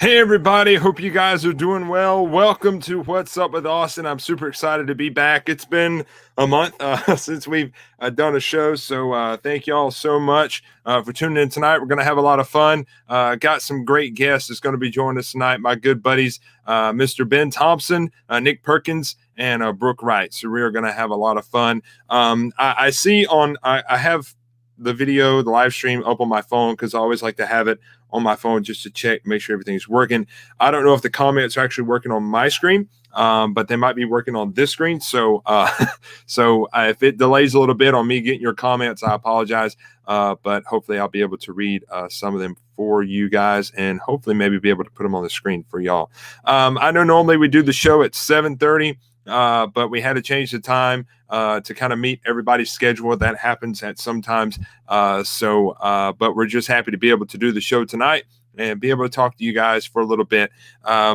Hey everybody, hope you guys are doing well. Welcome to What's Up with Austin. I'm super excited to be back. It's been a month since we've done a show, so thank y'all so much for tuning in tonight. We're going to have a lot of fun. Got some great guests that's going to be joining us tonight. My good buddies, Mr. Ben Thompson, Nick Perkins, and Brooke Wright. So we are going to have a lot of fun. I see I have the video, the live stream up on my phone because I always like to have it on my phone just to check, make sure everything's working. I don't know if the comments are actually working on my screen, but they might be working on this screen. So if it delays a little bit on me getting your comments, I apologize. But hopefully I'll be able to read some of them for you guys and hopefully maybe be able to put them on the screen for y'all. I know normally we do the show at 7:30. But we had to change the time to kind of meet everybody's schedule. That happens at sometimes. But we're just happy to be able to do the show tonight and be able to talk to you guys for a little bit.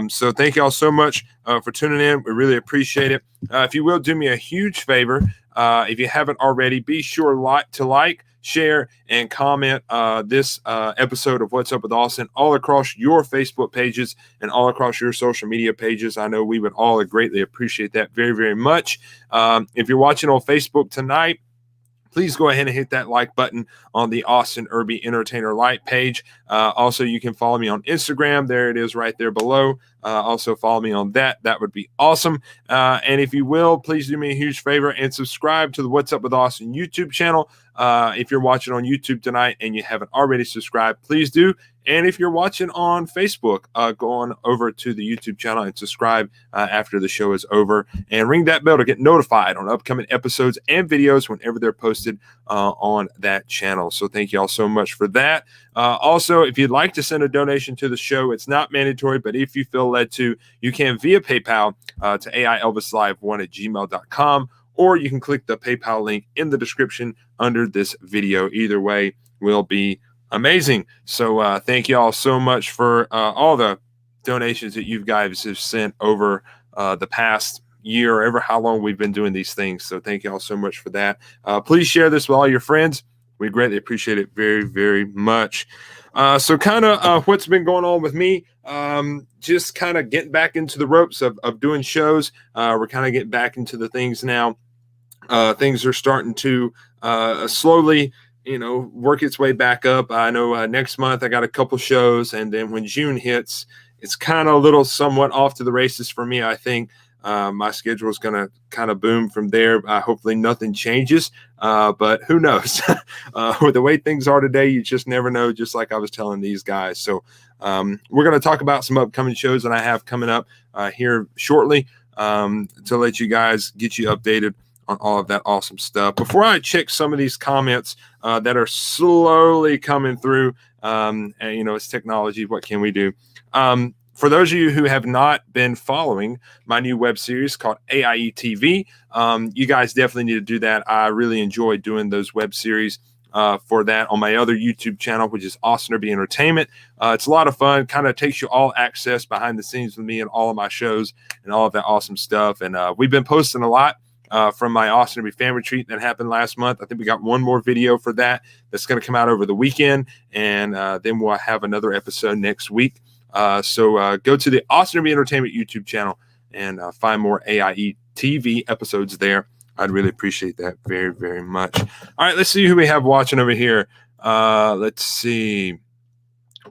So thank y'all so much for tuning in. We really appreciate it. If you will, do me a huge favor. If you haven't already, be sure to like, share, and comment this episode of What's Up with Austin all across your Facebook pages and all across your social media pages. I know we would all greatly appreciate that very, very much. If you're watching on Facebook tonight, please go ahead and hit that like button on the Austin Irby Entertainer Light page. Also, you can follow me on Instagram. There it is right there below. also follow me on that. That would be awesome. And if you will, please do me a huge favor and subscribe to the What's Up with Austin YouTube channel. If you're watching on YouTube tonight and you haven't already subscribed, please do. And if you're watching on Facebook, go on over to the YouTube channel and subscribe after the show is over. And ring that bell to get notified on upcoming episodes and videos whenever they're posted on that channel. So thank you all so much for that. Also, if you'd like to send a donation to the show, it's not mandatory, but if you feel led to, you can via PayPal to aielvislive1@gmail.com, or you can click the PayPal link in the description under this video. Either way will be amazing. So thank you all so much for all the donations that you guys have sent over the past year, or ever how long we've been doing these things. So thank you all so much for that. Please share this with all your friends. We greatly appreciate it very, very much. So kind of what's been going on with me, just kind of getting back into the ropes of doing shows. We're kind of getting back into the things now. Things are starting to slowly, work its way back up. I know next month I got a couple shows, and then when June hits, it's kind of a little somewhat off to the races for me. I think my schedule is going to kind of boom from there. Hopefully nothing changes, but who knows? With the way things are today, you just never know, just like I was telling these guys. So we're going to talk about some upcoming shows that I have coming up here shortly to let you guys get you updated on all of that awesome stuff. Before I check some of these comments that are slowly coming through, and it's technology. What can we do? For those of you who have not been following my new web series called AIE TV, you guys definitely need to do that. I really enjoy doing those web series for that on my other YouTube channel, which is Austin Irby Entertainment. It's a lot of fun, kind of takes you all access behind the scenes with me and all of my shows and all of that awesome stuff. And we've been posting a lot from my Austin Irby fan retreat that happened last month. I think we got one more video for that that's going to come out over the weekend, and then we'll have another episode next week. So go to the Austin Irby Entertainment YouTube channel and find more AIE TV episodes there. I'd really appreciate that very, very much. All right, let's see who we have watching over here. Let's see.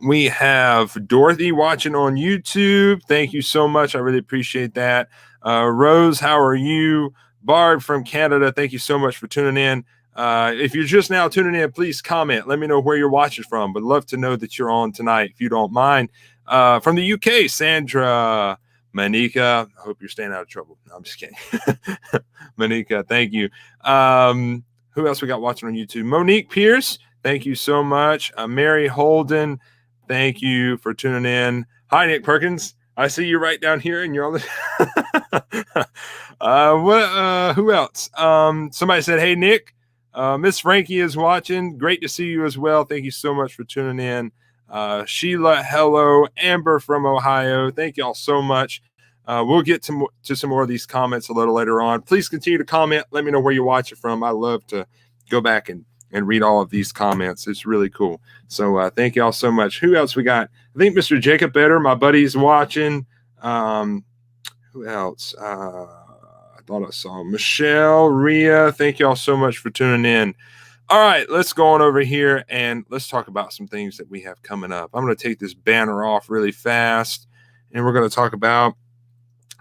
We have Dorothy watching on YouTube. Thank you so much. I really appreciate that. Rose, how are you? Barb from Canada, thank you so much for tuning in. If you're just now tuning in, please comment. Let me know where you're watching from. Would love to know that you're on tonight, if you don't mind. From the UK, Sandra, Manika, I hope you're staying out of trouble. No, I'm just kidding. Manika, thank you. Who else we got watching on YouTube? Monique Pierce, thank you so much. Mary Holden, thank you for tuning in. Hi, Nick Perkins. I see you right down here, and you're on the. Who else? Somebody said, "Hey, Nick, Miss Frankie is watching. Great to see you as well. Thank you so much for tuning in." Sheila, hello. Amber from Ohio, thank you all so much. We'll get to some more of these comments a little later on. Please continue to comment. Let me know where you watch it from. I love to go back and read all of these comments. It's really cool. So thank you all so much. Who else we got? I think Mr. Jacob Better, my buddy's watching. Who else? I thought I saw Michelle, Rhea. Thank you all so much for tuning in. All right, let's go on over here and let's talk about some things that we have coming up. I'm going to take this banner off really fast, and we're going to talk about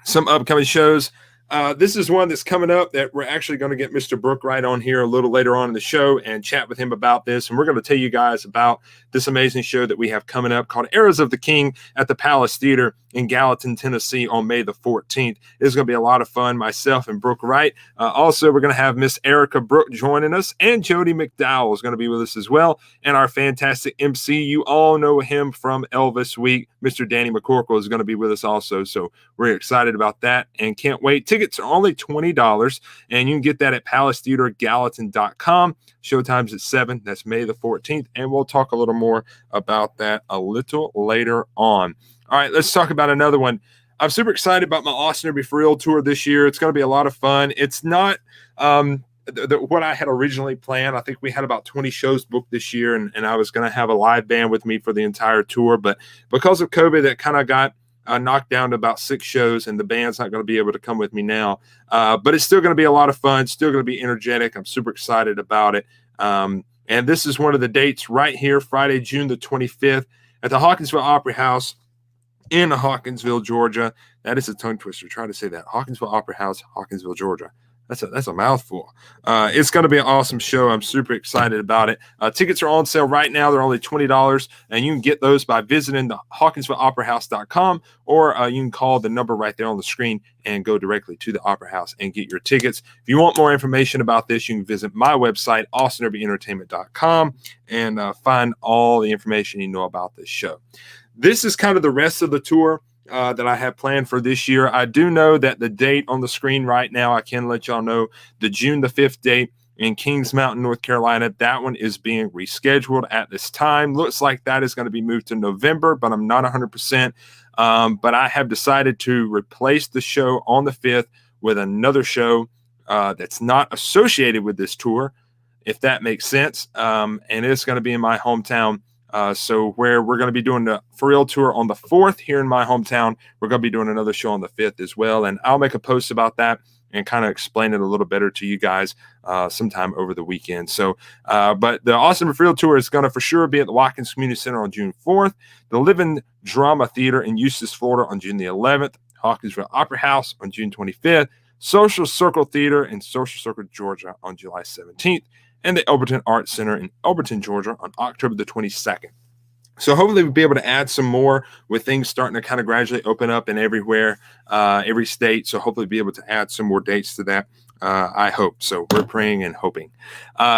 some upcoming shows. This is one that's coming up that we're actually going to get Mr. Brooke Wright on here a little later on in the show and chat with him about this. And we're going to tell you guys about this amazing show that we have coming up called Eras of the King at the Palace Theater in Gallatin, Tennessee on May the 14th. It's going to be a lot of fun, myself and Brooke Wright. Also, we're going to have Miss Erica Brooke joining us, and Jody McDowell is going to be with us as well. And our fantastic MC, you all know him from Elvis Week, Mr. Danny McCorkle is going to be with us also. So we're excited about that and can't wait. Tickets are only $20, and you can get that at palacetheatergallatin.com. Showtime's at 7. That's May the 14th, and we'll talk a little more about that a little later on. All right, let's talk about another one. I'm super excited about my Austin Irby For Real tour this year. It's going to be a lot of fun. It's not what I had originally planned. I think we had about 20 shows booked this year, and I was going to have a live band with me for the entire tour. But because of COVID, that kind of got knocked down to about 6 shows, and the band's not going to be able to come with me now. But it's still going to be a lot of fun, still going to be energetic. I'm super excited about it. And this is one of the dates right here, Friday, June the 25th at the Hawkinsville Opry House. in Hawkinsville, Georgia. That is a tongue twister. Try to say that. Hawkinsville Opera House, Hawkinsville, Georgia. That's a mouthful. It's going to be an awesome show. I'm super excited about it. Tickets are on sale right now. They're only $20, and you can get those by visiting the HawkinsvilleOperaHouse.com, or you can call the number right there on the screen and go directly to the Opera House and get your tickets. If you want more information about this, you can visit my website, AustinUrbanEntertainment.com, and find all the information you know about this show. This is kind of the rest of the tour that I have planned for this year. I do know that the date on the screen right now, I can let y'all know, the June the 5th date in Kings Mountain, North Carolina, that one is being rescheduled at this time. Looks like that is going to be moved to November, but I'm not 100%. But I have decided to replace the show on the 5th with another show that's not associated with this tour, if that makes sense. And it's going to be in my hometown. So where we're going to be doing the For Real tour on the 4th here in my hometown, we're going to be doing another show on the 5th as well. And I'll make a post about that and kind of explain it a little better to you guys sometime over the weekend. So, but the Austin For Real tour is going to for sure be at the Watkins Community Center on June 4th, the Living Drama Theater in Eustis, Florida on June the 11th, Hawkinsville Opera House on June 25th, Social Circle Theater in Social Circle, Georgia on July 17th, and the Elberton Arts Center in Elberton, Georgia on October the 22nd. So hopefully we'll be able to add some more with things starting to kind of gradually open up in everywhere, every state. So hopefully be able to add some more dates to that. I hope. So we're praying and hoping.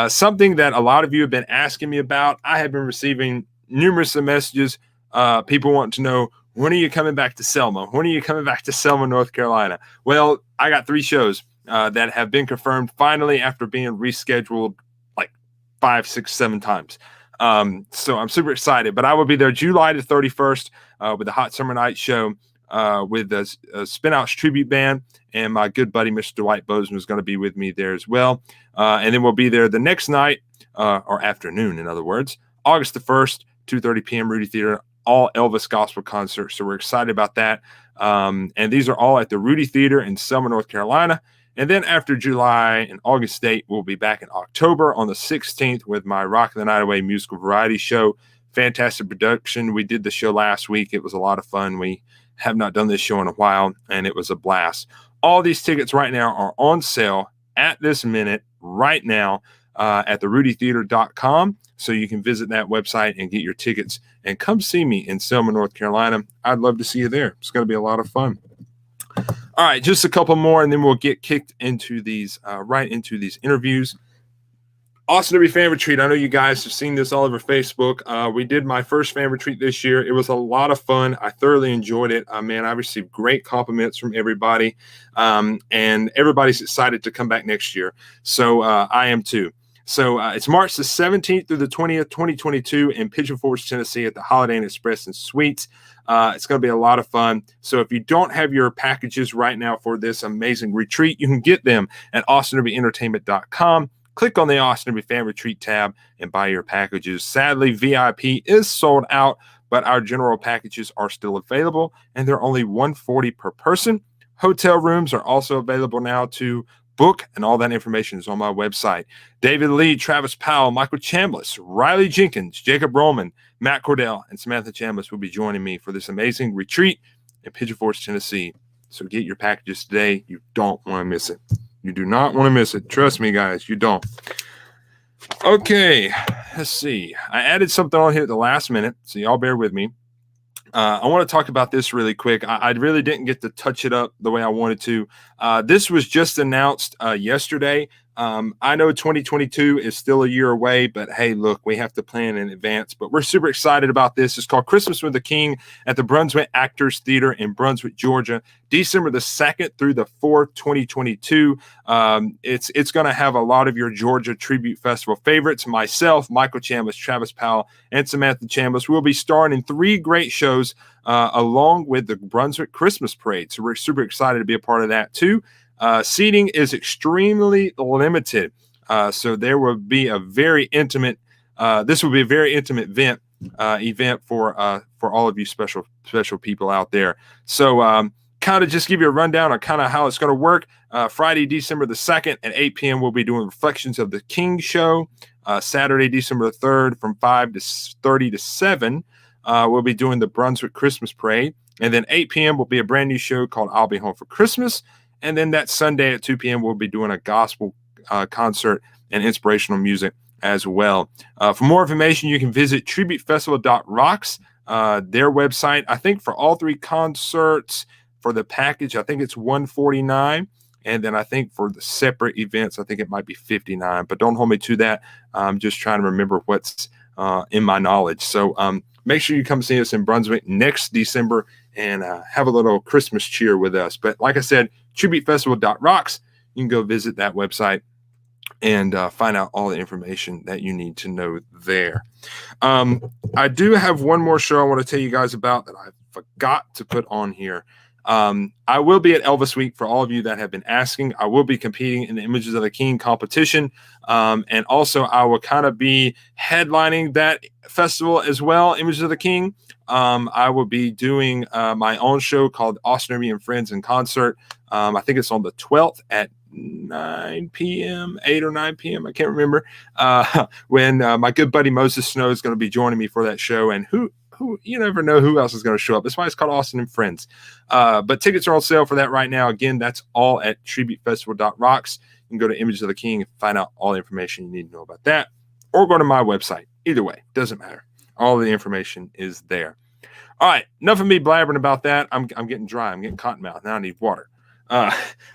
Something that a lot of you have been asking me about, I have been receiving numerous messages. People want to know, when are you coming back to Selma? When are you coming back to Selma, North Carolina? Well, I got 3 shows that have been confirmed finally after being rescheduled 5, 6, 7 times. So I'm super excited, but I will be there July the 31st with the Hot Summer Night show with the Spinouts Tribute Band, and my good buddy, Mr. Dwight Bozeman, is going to be with me there as well. And then we'll be there the next night, or afternoon, in other words, August the 1st, 2:30 p.m. Rudy Theater, all Elvis gospel concerts. So we're excited about that. And these are all at the Rudy Theater in Selma, North Carolina. And then after July and August date, we'll be back in October on the 16th with my Rock the Night Away musical variety show. Fantastic production. We did the show last week. It was a lot of fun. We have not done this show in a while, and it was a blast. All these tickets right now are on sale at this minute, right now, at therudytheater.com. So you can visit that website and get your tickets and come see me in Selma, North Carolina. I'd love to see you there. It's going to be a lot of fun. All right, just a couple more, and then we'll get kicked into these, right into these interviews. Austin Derby Fan Retreat. I know you guys have seen this all over Facebook. We did my first fan retreat this year. It was a lot of fun. I thoroughly enjoyed it. Man, I received great compliments from everybody, and everybody's excited to come back next year. So I am too. So it's March the 17th through the 20th, 2022 in Pigeon Forge, Tennessee at the Holiday Inn Express and Suites. It's going to be a lot of fun. So if you don't have your packages right now for this amazing retreat, you can get them at AustinDerbyEntertainment.com. Click on the Austin Derby Fan Retreat tab and buy your packages. Sadly, VIP is sold out, but our general packages are still available, and they're only $140 per person. Hotel rooms are also available now to book, and all that information is on my website. David Lee, Travis Powell, Michael Chambliss, Riley Jenkins, Jacob Roman, Matt Cordell, and Samantha Chambliss will be joining me for this amazing retreat in Pigeon Forge, Tennessee. So get your packages today. You don't want to miss it. You do not want to miss it. Trust me, guys, you don't. Okay, let's see. I added something on here at the last minute, so y'all bear with me. I want to talk about this really quick. I really didn't get to touch it up the way I wanted to. This was just announced yesterday. I know 2022 is still a year away, but hey, look, we have to plan in advance. But we're super excited about this. It's called Christmas with the King at the Brunswick Actors Theater in Brunswick, Georgia, December the 2nd through the 4th, 2022. It's going to have a lot of your Georgia Tribute Festival favorites. Myself, Michael Chambliss, Travis Powell, and Samantha Chambliss will be starring in 3 great shows along with the Brunswick Christmas Parade. So we're super excited to be a part of that too. Seating is extremely limited. So there will be a very intimate, this will be a very intimate event for all of you special people out there. So kind of just give you a rundown on kind of how it's going to work. Friday, December the 2nd at 8 p.m. we'll be doing Reflections of the King show. Saturday, December the 3rd from 5:30 to 7. we'll be doing the Brunswick Christmas Parade. And then 8 p.m. will be a brand new show called I'll Be Home for Christmas. And then that Sunday at 2 p.m. we'll be doing a gospel concert and inspirational music as well. For more information, you can visit tributefestival.rocks, their website. I think for all 3 concerts, for the package, I think it's $149. And then I think for the separate events, I think it might be $59. But don't hold me to that. I'm just trying to remember what's in my knowledge. So make sure you come see us in Brunswick next December and have a little Christmas cheer with us. But like I said, tributefestival.rocks. You can go visit that website and find out all the information that you need to know there. I do have one more show I want to tell you guys about that I forgot to put on here. I will be at Elvis Week for all of you that have been asking. I will be competing in the Images of the King competition. And also I will kind of be headlining that festival as well, Images of the King. I will be doing my own show called Austin Irby and Friends in Concert. I think it's on the 12th at 9 p.m., 8 or 9 p.m. I can't remember. When my good buddy Moses Snow is going to be joining me for that show. And who you never know who else is going to show up. That's why it's called Austin and Friends. But tickets are on sale for that right now. Again, that's all at tributefestival.rocks. You can go to Images of the King and find out all the information you need to know about that, or go to my website. Either way, doesn't matter. All the information is there. All right, enough of me blabbering about that. I'm getting dry. I'm getting cotton mouth. Now I need water.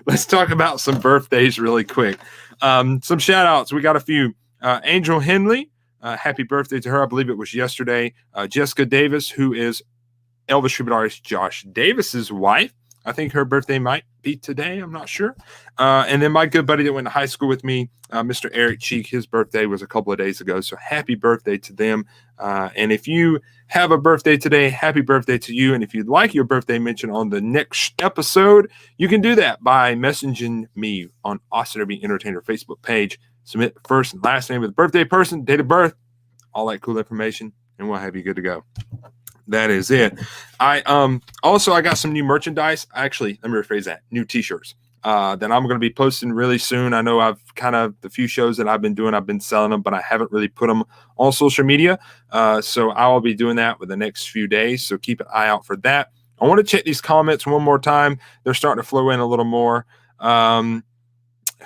Let's talk about some birthdays really quick. Some shout outs. We got a few. Angel Henley. Happy birthday to her. I believe it was yesterday. Jessica Davis, who is Elvis tribute artist Josh Davis's wife. I think her birthday might be today. I'm not sure. And then my good buddy that went to high school with me, Mr. Eric Cheek, his birthday was a couple of days ago. So happy birthday to them. And if you have a birthday today, happy birthday to you. And if you'd like your birthday mentioned on the next episode, you can do that by messaging me on Austin Irby Entertainer Facebook page. Submit the first and last name of the birthday person, date of birth, all that cool information, and we'll have you good to go. That is it. I got some new merchandise. Actually, let me rephrase that. New t-shirts that I'm going to be posting really soon. I know I've kind of the few shows that I've been doing, I've been selling them, but I haven't really put them on social media. So I will be doing that with the next few days. So keep an eye out for that. I want to check these comments one more time. They're starting to flow in a little more.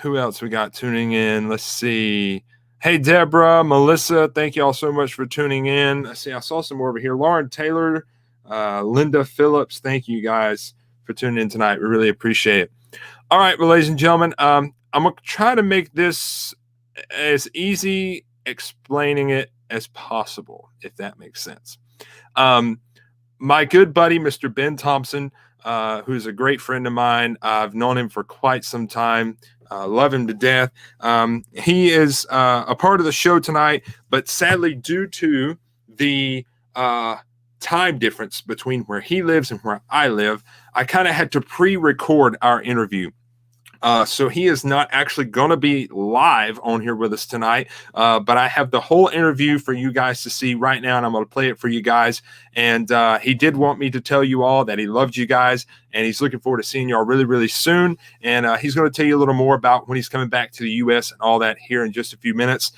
Who else we got tuning in? Let's see. Hey, Deborah, Melissa, thank you all so much for tuning in. I saw some more over here. Lauren Taylor, Linda Phillips, thank you guys for tuning in tonight. We really appreciate it. All right, well, ladies and gentlemen, I'm going to try to make this as easy explaining it as possible, if that makes sense. My good buddy, Mr. Ben Thompson, who's a great friend of mine. I've known him for quite some time. Love him to death. He is a part of the show tonight, but sadly, due to the time difference between where he lives and where I live, I kind of had to pre-record our interview. So he is not actually going to be live on here with us tonight, but I have the whole interview for you guys to see right now, and I'm going to play it for you guys. And he did want me to tell you all that he loved you guys, and he's looking forward to seeing you all really, really soon. And he's going to tell you a little more about when he's coming back to the U.S. and all that here in just a few minutes.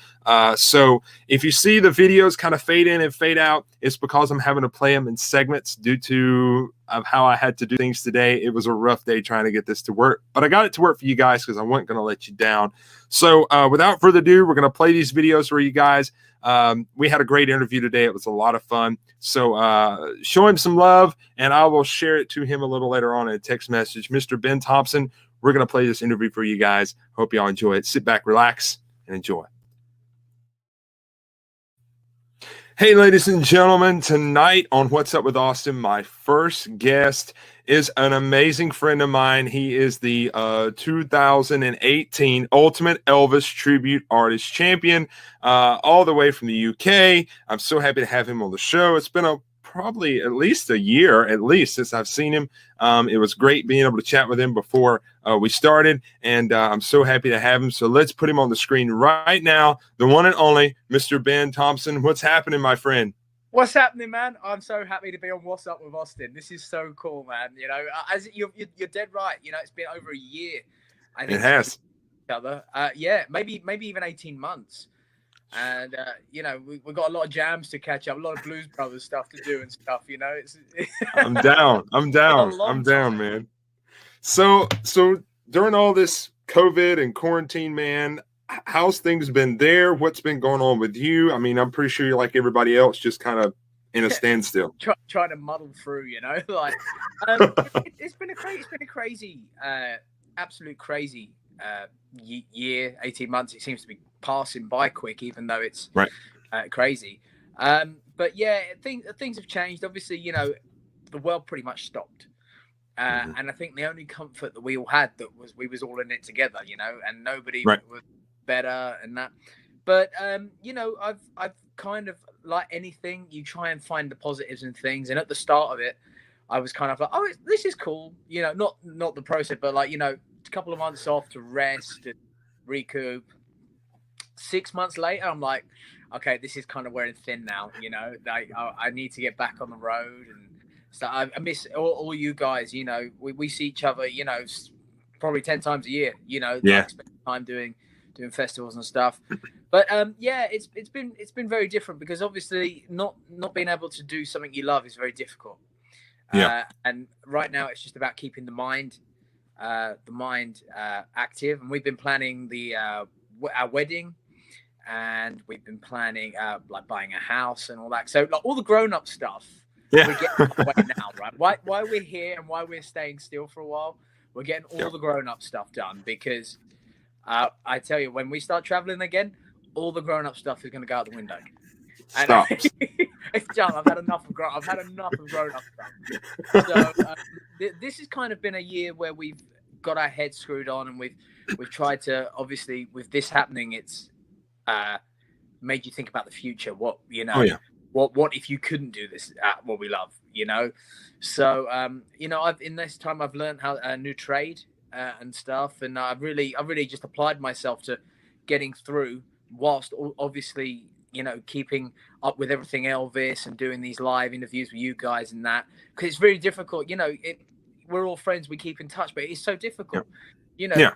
So if you see the videos kind of fade in and fade out, it's because I'm having to play them in segments due to how I had to do things today. It was a rough day trying to get this to work, but I got it to work for you guys because I wasn't going to let you down. So without further ado, we're going to play these videos for you guys. We had a great interview today. It was a lot of fun. So show him some love, and I will share it to him a little later on in a text message. Mr. Ben Thompson, we're going to play this interview for you guys. Hope y'all enjoy it. Sit back, relax, and enjoy. Hey, ladies and gentlemen, tonight on What's Up with Austin, my first guest is an amazing friend of mine. He is the 2018 Ultimate Elvis Tribute Artist Champion, all the way from the UK. I'm so happy to have him on the show. It's been probably at least a year, since I've seen him. It was great being able to chat with him before we started, and I'm so happy to have him. So let's put him on the screen right now. The one and only Mr. Ben Thompson. What's happening, my friend? What's happening, man? I'm so happy to be on What's Up with Austin. This is so cool, man. You know, as you're dead right. You know, it's been over a year. I think it has. Each other. Yeah, maybe even 18 months. And you know, we got a lot of jams to catch up, a lot of Blues Brothers stuff to do and stuff. You know, it's I'm down. I'm down. I'm down, man. So during all this COVID and quarantine, man, how's things been there? What's been going on with you? I mean, I'm pretty sure you're like everybody else, just kind of in a standstill. Trying to muddle through, you know, like it's been a crazy, absolute crazy year, 18 months. It seems to be passing by quick, even though it's crazy. But yeah, things have changed. Obviously, you know, the world pretty much stopped. And I think the only comfort that we all had that was we was all in it together, you know, and nobody was better and that. But you know, I've kind of, like anything, you try and find the positives in things. And at the start of it, I was kind of like, oh, this is cool, you know, not the process, but like, you know, a couple of months off to rest and recoup. 6 months later, I'm like, okay, this is kind of wearing thin now, you know, like I need to get back on the road. And so I miss all you guys, you know, we see each other, you know, probably 10 times a year, you know, like spend time doing festivals and stuff. But yeah, it's been very different because obviously not being able to do something you love is very difficult. And right now it's just about keeping the mind active. And we've been planning our wedding, and we've been planning like buying a house and all that. So like all the grown-up stuff. We're getting away now, right? Why we're here and why we're staying still for a while, we're getting all the grown-up stuff done because I tell you, when we start traveling again, all the grown-up stuff is going to go out the window. Stop. It's done. I've had enough of grown-up stuff. So this has kind of been a year where we've got our heads screwed on, and we've tried to, obviously, with this happening, it's made you think about the future. What, you know, what if you couldn't do this at what we love, you know? So you know, in this time I've learned how a new trade and stuff, and I've really just applied myself to getting through, whilst obviously, you know, keeping up with everything Elvis and doing these live interviews with you guys and that, because it's very difficult. You know, we're all friends, we keep in touch, but it's so difficult. You know,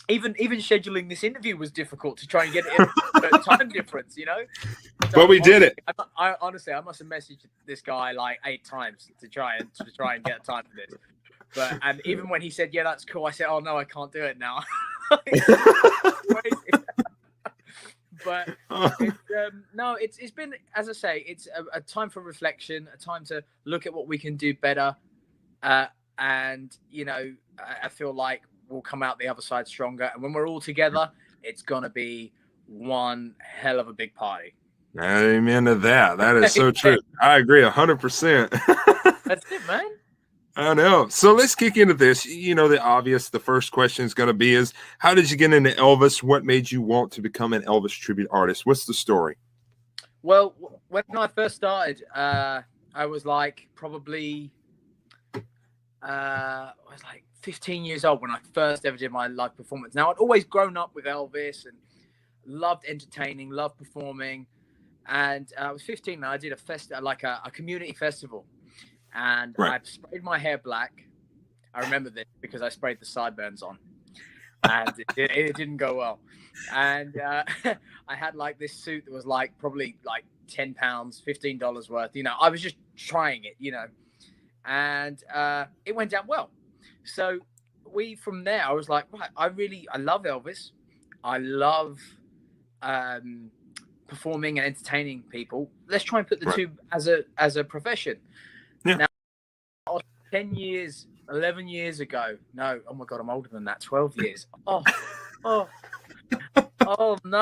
even scheduling this interview was difficult to try and get it in time difference. You know, so but we did it. I honestly, I must have messaged this guy like 8 times to try and get time for this. But and even when he said, "Yeah, that's cool," I said, "Oh no, I can't do it now." Crazy. But it's been, as I say, it's a time for reflection, a time to look at what we can do better, and you know, I feel like we'll come out the other side stronger. And when we're all together, it's gonna be one hell of a big party. Amen to that. That is so true. I agree 100%. That's it, man. I know. So let's kick into this. You know, the first question is going to be is, how did you get into Elvis? What made you want to become an Elvis tribute artist? What's the story? Well, when I first started, I was like probably, I was like 15 years old when I first ever did my live performance. Now, I'd always grown up with Elvis and loved entertaining, loved performing. And I was 15 and I did a community festival. And I sprayed my hair black. I remember this because I sprayed the sideburns on, and it didn't go well. And I had like this suit that was like probably like £10, $15 worth. You know, I was just trying it, you know, and it went down well. So from there, I was like, right, I love Elvis. I love performing and entertaining people. Let's try and put the two as a profession. Yeah. Now, 10 years, 11 years ago. No, oh my God, I'm older than that. 12 years. Oh no,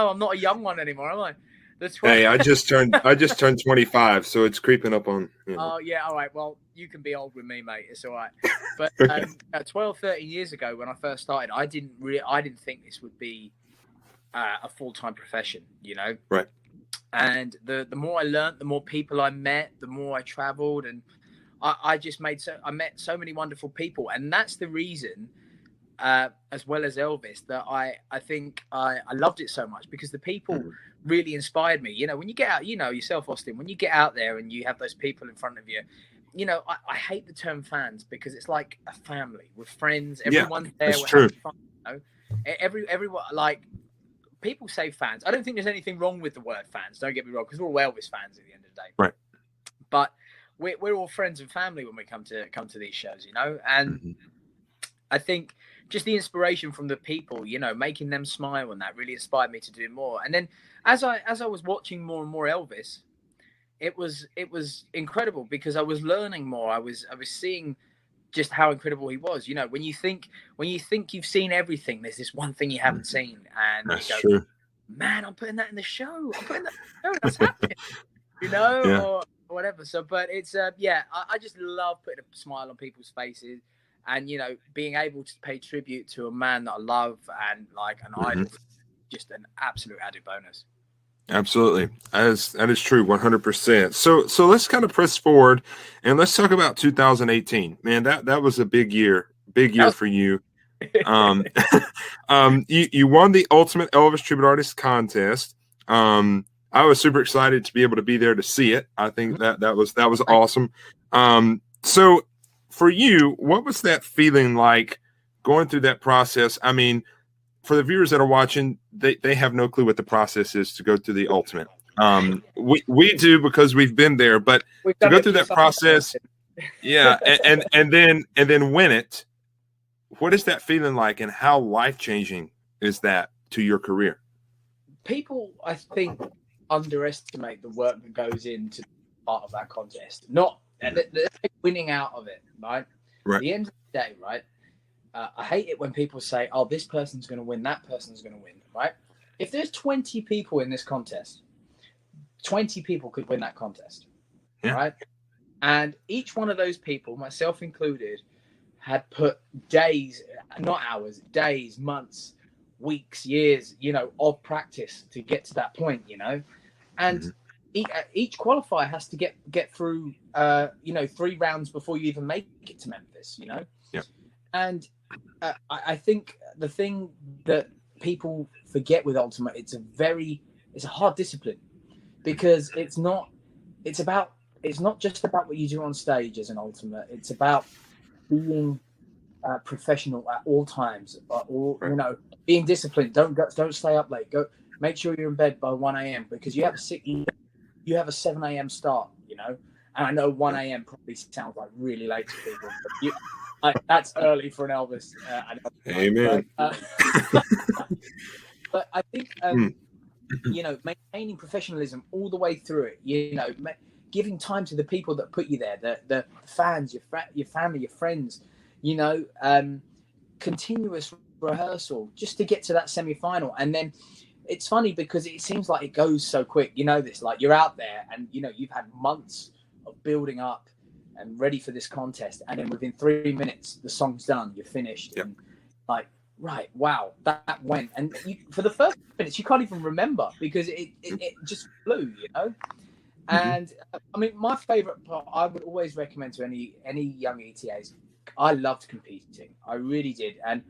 I'm not a young one anymore, am I? Hey, I just turned 25, so it's creeping up on. You know. Oh yeah, all right. Well, you can be old with me, mate. It's all right. But 12, 13 years ago when I first started, I didn't think this would be a full-time profession. You know. Right. And the more I learned, the more people I met, the more I traveled, and I met so many wonderful people, and that's the reason, as well as Elvis, that I think I loved it so much, because the people really inspired me. You know, when you get out, you know yourself, Austin, when you get out there and you have those people in front of you, you know, I hate the term fans, because it's like a family with friends. Everyone's there. That's true. Fun, you know? Everyone, like, people say fans. I don't think there's anything wrong with the word fans. Don't get me wrong, because we're all Elvis fans at the end of the day. Right. But we're all friends and family when we come to these shows, you know. And I think just the inspiration from the people, you know, making them smile, and that really inspired me to do more. And then as I was watching more and more Elvis, it was incredible, because I was learning more. I was seeing just how incredible he was. You know, when you think you've seen everything, there's this one thing you haven't seen, and That's you go, true. man, I'm putting that in the show. I'm putting that in the show. That's happening. You know, or whatever. So, but it's I just love putting a smile on people's faces, and, you know, being able to pay tribute to a man that I love and like an idol, just an absolute added bonus. Absolutely. That is true. 100%. So let's kind of press forward and let's talk about 2018, man. That was a big year for you. You won the Ultimate Elvis Tribute Artist contest. I was super excited to be able to be there to see it. I think that was awesome. So for you, what was that feeling like going through that process? I mean, for the viewers that are watching, they have no clue what the process is to go through the Ultimate. We do, because we've been there, but to go through that process, and then win it. What is that feeling like, and how life-changing is that to your career? People, I think, underestimate the work that goes into part of that contest. Not the winning out of it, right? At the end of the day, right? I hate it when people say, "Oh, this person's going to win, that person's going to win," right? If there's 20 people in this contest, 20 people could win that contest, right? And each one of those people, myself included, had put days, not hours, days, months, weeks, years, you know, of practice to get to that point, you know. And each qualifier has to get through, 3 rounds before you even make it to Memphis, you know. And I think the thing that people forget with Ultimate, it's a hard discipline, because it's not just about what you do on stage as an Ultimate. It's about being professional at all times, you know, being disciplined. Don't stay up late. Go, make sure you're in bed by 1 a.m. because you have a 7 a.m. start, you know. And I know 1 a.m. probably sounds like really late to people, but that's early for an Elvis. Amen. But I think, you know, maintaining professionalism all the way through it, you know, giving time to the people that put you there, the fans, your family, your friends, you know, continuous rehearsal just to get to that semi-final. And then it's funny because it seems like it goes so quick. You know this, like, you're out there and, you know, you've had months of building up and ready for this contest, and then within 3 minutes the song's done, you're finished. And like, right, wow, that went. And for the first minutes you can't even remember, because it just flew, you know. And I mean, my favorite part, I would always recommend to any young ETAs, I loved competing, I really did. And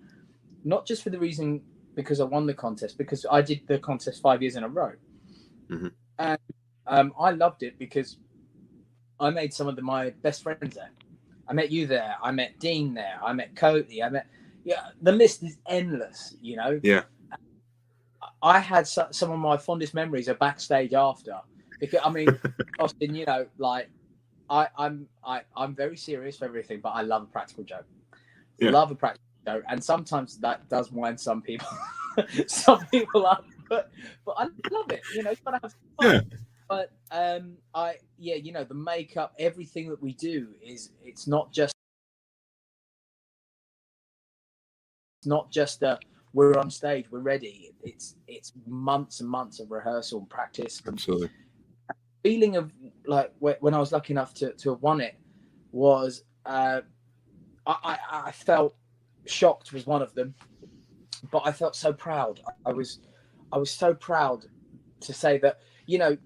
not just for the reason because I won the contest, because I did the contest 5 years in a row. And I loved it because I made some of my best friends there. I met you there. I met Dean there. I met Cody. The list is endless, you know. I had some of my fondest memories are backstage after, because I mean, Austin, you know, like I'm very serious for everything, but I love a practical joke. Love a practical joke, and sometimes that does wind some people, up. But I love it. You know, you gotta have fun. But you know, the makeup, everything that we do it's not just we're on stage, we're ready. It's months and months of rehearsal and practice. Absolutely. Feeling of like when I was lucky enough to have won it was I felt shocked was one of them, but I felt so proud. I was so proud to say that, you know,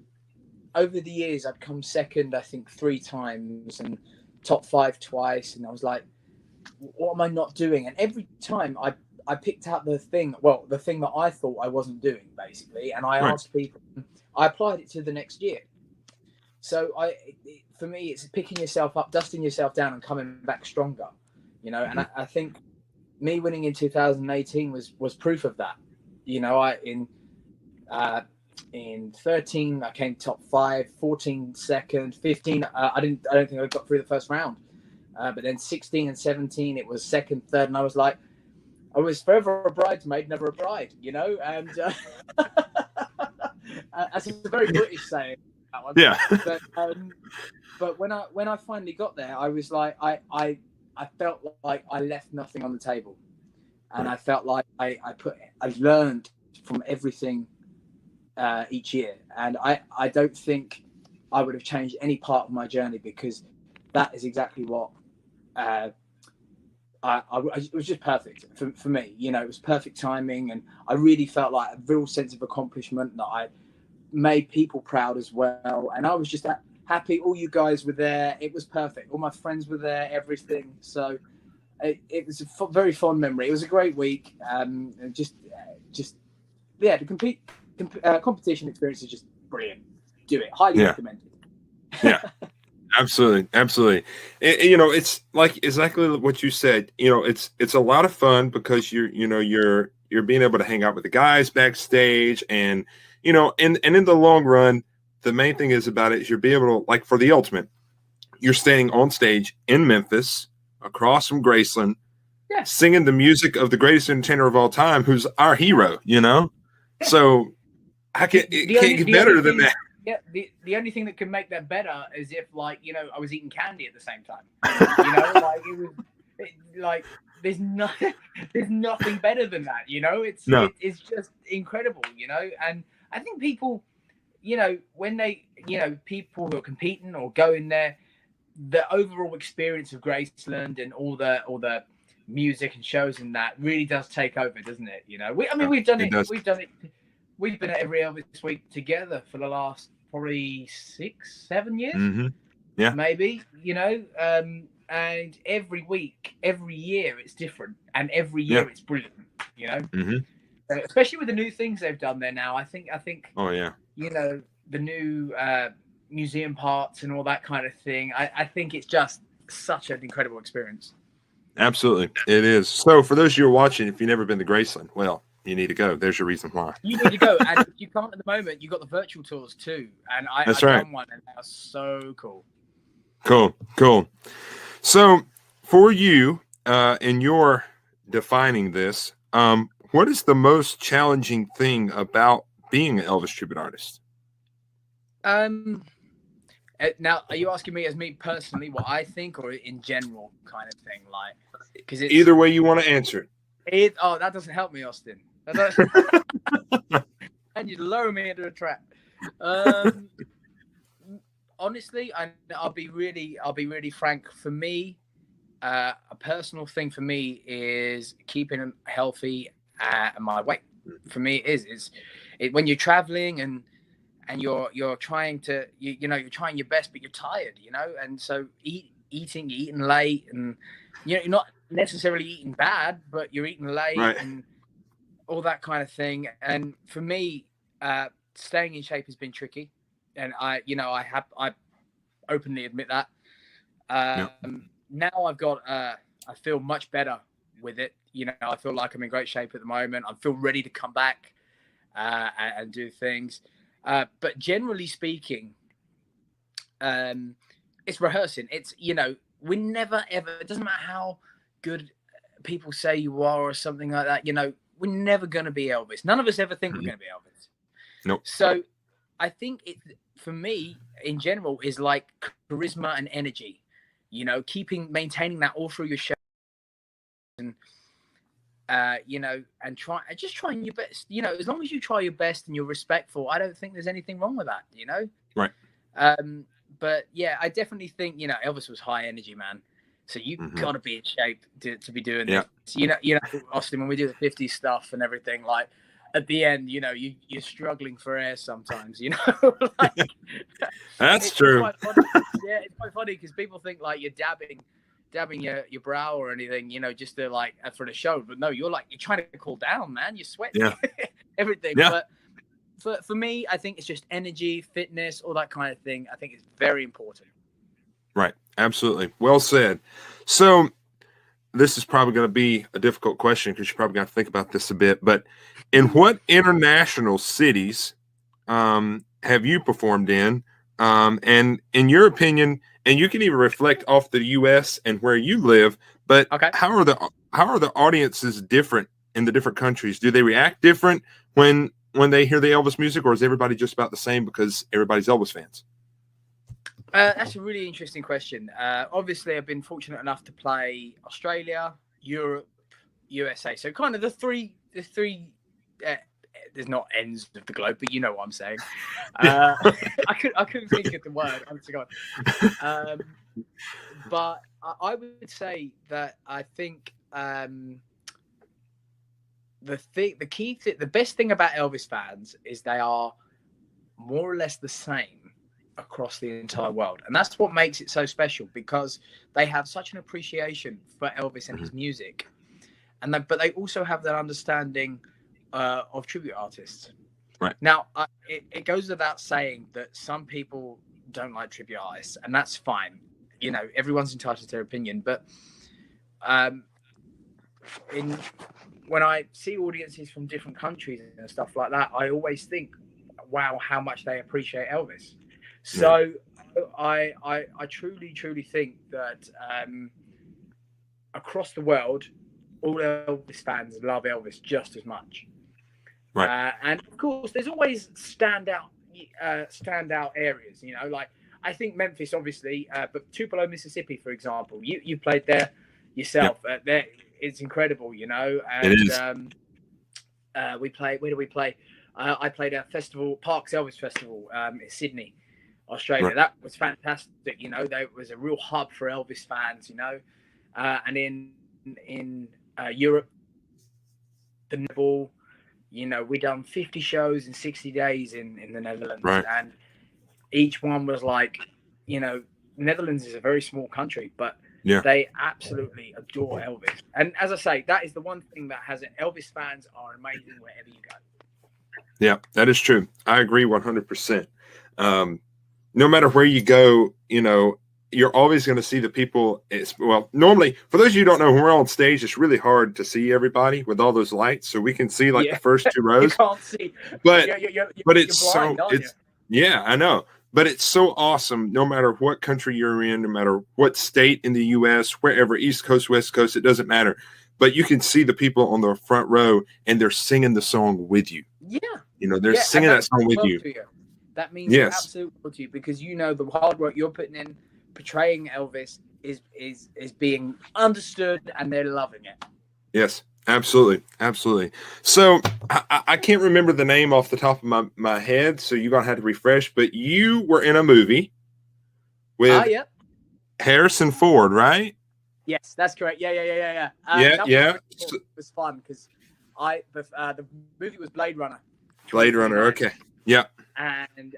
over the years I'd come second, I think 3 times, and top 5 twice, and I was like, what am I not doing? And every time I picked out the thing that I thought I wasn't doing, basically, and I asked people. I applied it to the next year. So for me, it's picking yourself up, dusting yourself down, and coming back stronger, you know. And I think me winning in 2018 was proof of that. You know, In 13, I came top 5. 14, second. 15, I don't think I got through the first round. But then 16 and 17, it was second, third, and I was like, I was forever a bridesmaid, never a bride, you know. And that's a very British saying. That one. Yeah. But when I finally got there, I was like, I felt like I left nothing on the table, and I felt like I learned from everything each year, and I don't think I would have changed any part of my journey, because that is exactly what it was just perfect for me. You know, it was perfect timing, and I really felt like a real sense of accomplishment, that I made people proud as well, and I was just happy. All you guys were there. It was perfect. All my friends were there. Everything. So it was a very fond memory. It was a great week. The competition experience is just brilliant. Do it. Highly recommended. Yeah. Absolutely. It's like exactly what you said. It's a lot of fun, because you're being able to hang out with the guys backstage, and and in the long run, the main thing is about it is you're being able to, like, for the ultimate, you're standing on stage in Memphis across from Graceland, singing the music of the greatest entertainer of all time, who's our hero. So it can't get better than that. Yeah, the only thing that can make that better is if, like, I was eating candy at the same time. There's nothing better than that. It's just incredible. And I think people, when they, people who are competing or go in there, the overall experience of Graceland and all the music and shows and that really does take over, doesn't it? We've done it. We've been at every Elvis week together for the last probably 6-7 years. Mm-hmm. Yeah, maybe. And every week, every year, it's different, and every year it's brilliant. Mm-hmm. Especially with the new things they've done there now. I think. Oh yeah. The new museum parts and all that kind of thing. I think it's just such an incredible experience. Absolutely, it is. So for those of you who are watching, if you've never been to Graceland, well, you need to go. There's your reason why. You need to go, and if you can't at the moment, you've got the virtual tours too. And I've done one, and that was so cool. Cool. So for you, in your defining this, what is the most challenging thing about being an Elvis tribute artist? Now, are you asking me as me personally what I think, or in general kind of thing? Like, because either way you want to answer it. That doesn't help me, Austin. And you lower me into a trap. Honestly, I'll be really frank. For me, a personal thing for me is keeping healthy and my weight. For me, is when you're traveling and you're trying to you're trying your best, but you're tired, and so eating late, and you're not necessarily eating bad, but you're eating late, right, and all that kind of thing. And for me, staying in shape has been tricky, and I openly admit that. Now I've got I feel much better with it. I feel like I'm in great shape at the moment. I feel ready to come back and do things. But generally speaking, it's rehearsing. It's, we never ever, it doesn't matter how good people say you are or something like that, we're never going to be Elvis. None of us ever think we're going to be Elvis. Nope. So I think it, for me, in general, is like charisma and energy, maintaining that all through your show. And, and trying your best, as long as you try your best and you're respectful, I don't think there's anything wrong with that, Right. But yeah, I definitely think, Elvis was high energy, man. So you got to be in shape to be doing this. Austin, when we do the 50s stuff and everything, like at the end, you're struggling for air sometimes, like, that's true. It's quite funny because people think like you're dabbing your brow or anything, just to like for the show. But no, you're trying to cool down, man. You're sweating, everything. Yeah. But for me, I think it's just energy, fitness, all that kind of thing. I think it's very important. Right. Absolutely. Well said. So this is probably going to be a difficult question because you probably got to think about this a bit. But in what international cities have you performed in? And in your opinion, and you can even reflect off the U.S. and where you live. But Okay. how are the audiences different in the different countries? Do they react different when they hear the Elvis music, or is everybody just about the same because everybody's Elvis fans? That's a really interesting question. Obviously, I've been fortunate enough to play Australia, Europe, USA. So kind of the three. There's not ends of the globe, but you know what I'm saying. I couldn't think of the word. Honest to God. But I would say that I think the best thing about Elvis fans is they are more or less the same across the entire world, and that's what makes it so special, because they have such an appreciation for Elvis and his music, but they also have that understanding of tribute artists. Right. Now, it goes without saying that some people don't like tribute artists, and that's fine. You know, everyone's entitled to their opinion, but when I see audiences from different countries and stuff like that, I always think, wow, how much they appreciate Elvis. So I truly think that across the world, all Elvis fans love Elvis just as much. Right. And of course, there's always standout areas. You know, like I think Memphis, obviously, but Tupelo, Mississippi, for example, you played there yourself. Yep. There, it's incredible. You know, and It is. we played. Where do we play? I played at Parks Elvis Festival in Sydney, Australia. Right. That was fantastic. You know, there was a real hub for Elvis fans. You know, and in Europe, the Nebel. You know, we done 50 shows in 60 days in the Netherlands, right. And each one was like, you know, Netherlands is a very small country, but they absolutely adore Elvis. And as I say, that is the one thing that has it. Elvis fans are amazing wherever you go. Yeah, that is true. I agree 100%. No matter where you go, you know, you're always going to see the people. Normally, for those of you who don't know, when we're on stage, it's really hard to see everybody with all those lights. So we can see like the first two rows. You can't see. But you're it's blind, so yeah, I know. But it's so awesome. No matter what country you're in, no matter what state in the U.S., wherever, East Coast, West Coast, it doesn't matter. But you can see the people on the front row, and they're singing the song with you. Yeah, you know, they're singing that song with you. That means absolutely to you, because you know the hard work you're putting in. Portraying Elvis is being understood, and they're loving it. Yes, absolutely. So I can't remember the name off the top of my head, so you're gonna have to refresh. But you were in a movie with Harrison Ford, right? Yes, that's correct. Yeah. It was fun because the movie was Blade Runner. Blade Runner. Okay. Yeah. And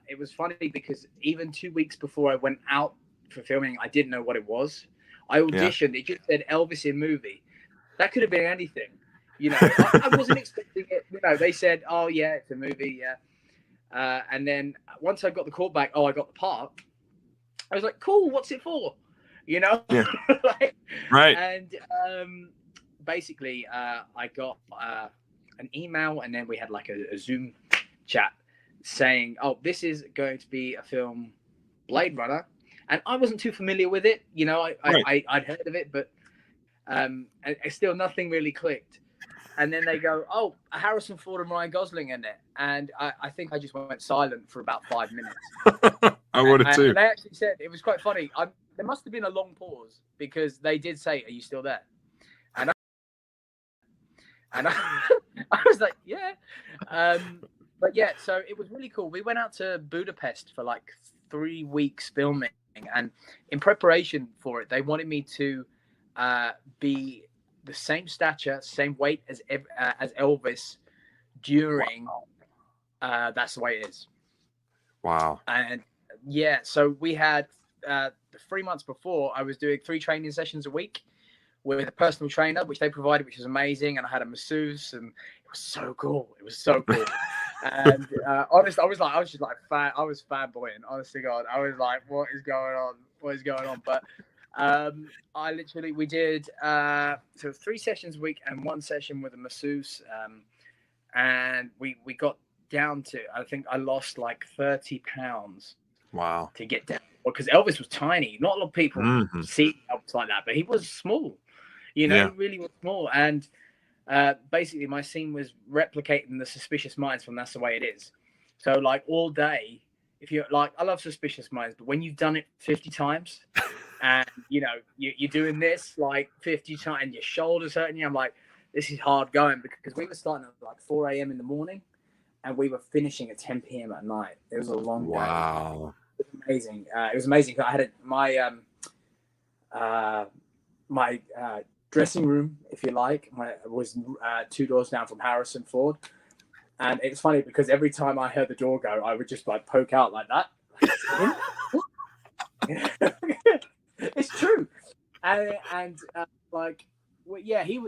it was funny because even 2 weeks before I went out for filming, I didn't know what it was. I auditioned. It just said Elvis in movie. That could have been anything. You know, I wasn't expecting it. You know, they said, "Oh yeah, it's a movie." Yeah. And then once I got the call back, I got the part. I was like, "Cool, what's it for?" You know. Yeah. Right. And basically, I got an email, and then we had like a Zoom chat saying, "Oh, this is going to be a film, Blade Runner," and I wasn't too familiar with it. You know, I'd heard of it, but still nothing really clicked. And then they go, "Oh, Harrison Ford and Ryan Gosling in it," and I think I just went silent for about 5 minutes. I would have too. And they actually said, it was quite funny. There must have been a long pause because they did say, "Are you still there?" And I was like, "Yeah." But yeah, so it was really cool. We went out to Budapest for like 3 weeks filming, and in preparation for it, they wanted me to be the same stature, same weight as Elvis during. That's the way it is. Wow. And yeah, so we had the 3 months before, I was doing 3 training sessions a week with a personal trainer, which they provided, which was amazing, and I had a masseuse, and it was so cool. And honestly, I was fanboying. Honest to God, I was like, what is going on? But We did so 3 sessions a week and 1 session with a masseuse, and we got down to, I think I lost like 30 pounds. Wow. To get down, because Elvis was tiny. Not a lot of people see Elvis like that, but he was small. He really was small. And basically, my scene was replicating the Suspicious Minds from That's the Way It Is. So, like, all day, if you're like, I love Suspicious Minds, but when you've done it 50 times and, you're doing this like 50 times and your shoulders hurting you, I'm like, this is hard going, because we were starting at like 4 a.m. in the morning and we were finishing at 10 p.m. at night. It was a long day. Wow. It was amazing. It was amazing. I had my dressing room, if you like, was 2 doors down from Harrison Ford. And it's funny because every time I heard the door go, I would just like poke out like that. It's true.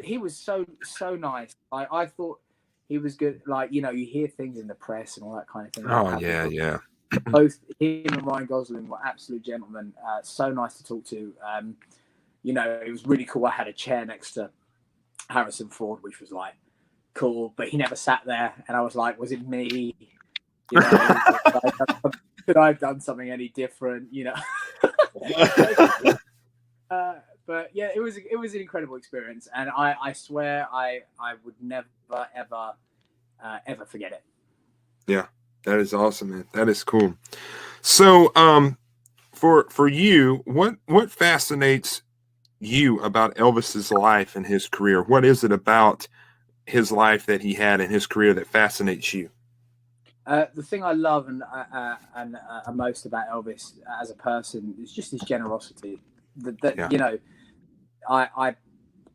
He was so nice. I thought he was good. Like, you hear things in the press and all that kind of thing. Oh, yeah. Both him and Ryan Gosling were absolute gentlemen. So nice to talk to. It was really cool. I had a chair next to Harrison Ford, which was like cool, but he never sat there. And I was like, was it me? Could I have done something any different? But yeah, it was an incredible experience, and I swear I would never ever forget it. Yeah, that is awesome, man. That is cool. So, for you, what fascinates you about Elvis's life and his career? What is it about his life that he had in his career that fascinates you? The thing I love and most about Elvis as a person is just his generosity. I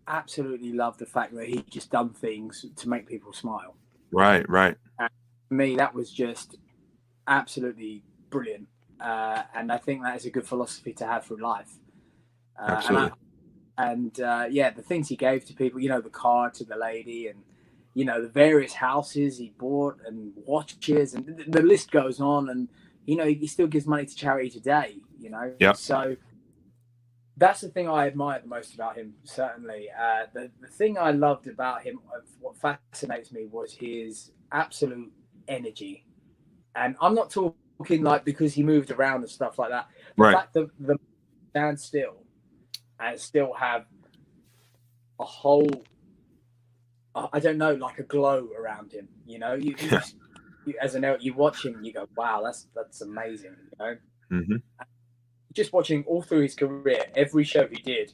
absolutely love the fact that he just done things to make people smile. Right. And for me, that was just absolutely brilliant. And I think that is a good philosophy to have through life. Absolutely. The things he gave to people, the car to the lady, and the various houses he bought and watches, and the list goes on. And he still gives money to charity today. Yeah. So that's the thing I admire the most about him. Certainly, the thing I loved about him, what fascinates me, was his absolute energy. And I'm not talking like because he moved around and stuff like that. Right. The fact that the stand still and still have a whole, I don't know, like a glow around him. You as an elder, you watch him, you go, wow, that's amazing. Mm-hmm. Just watching all through his career, every show he did.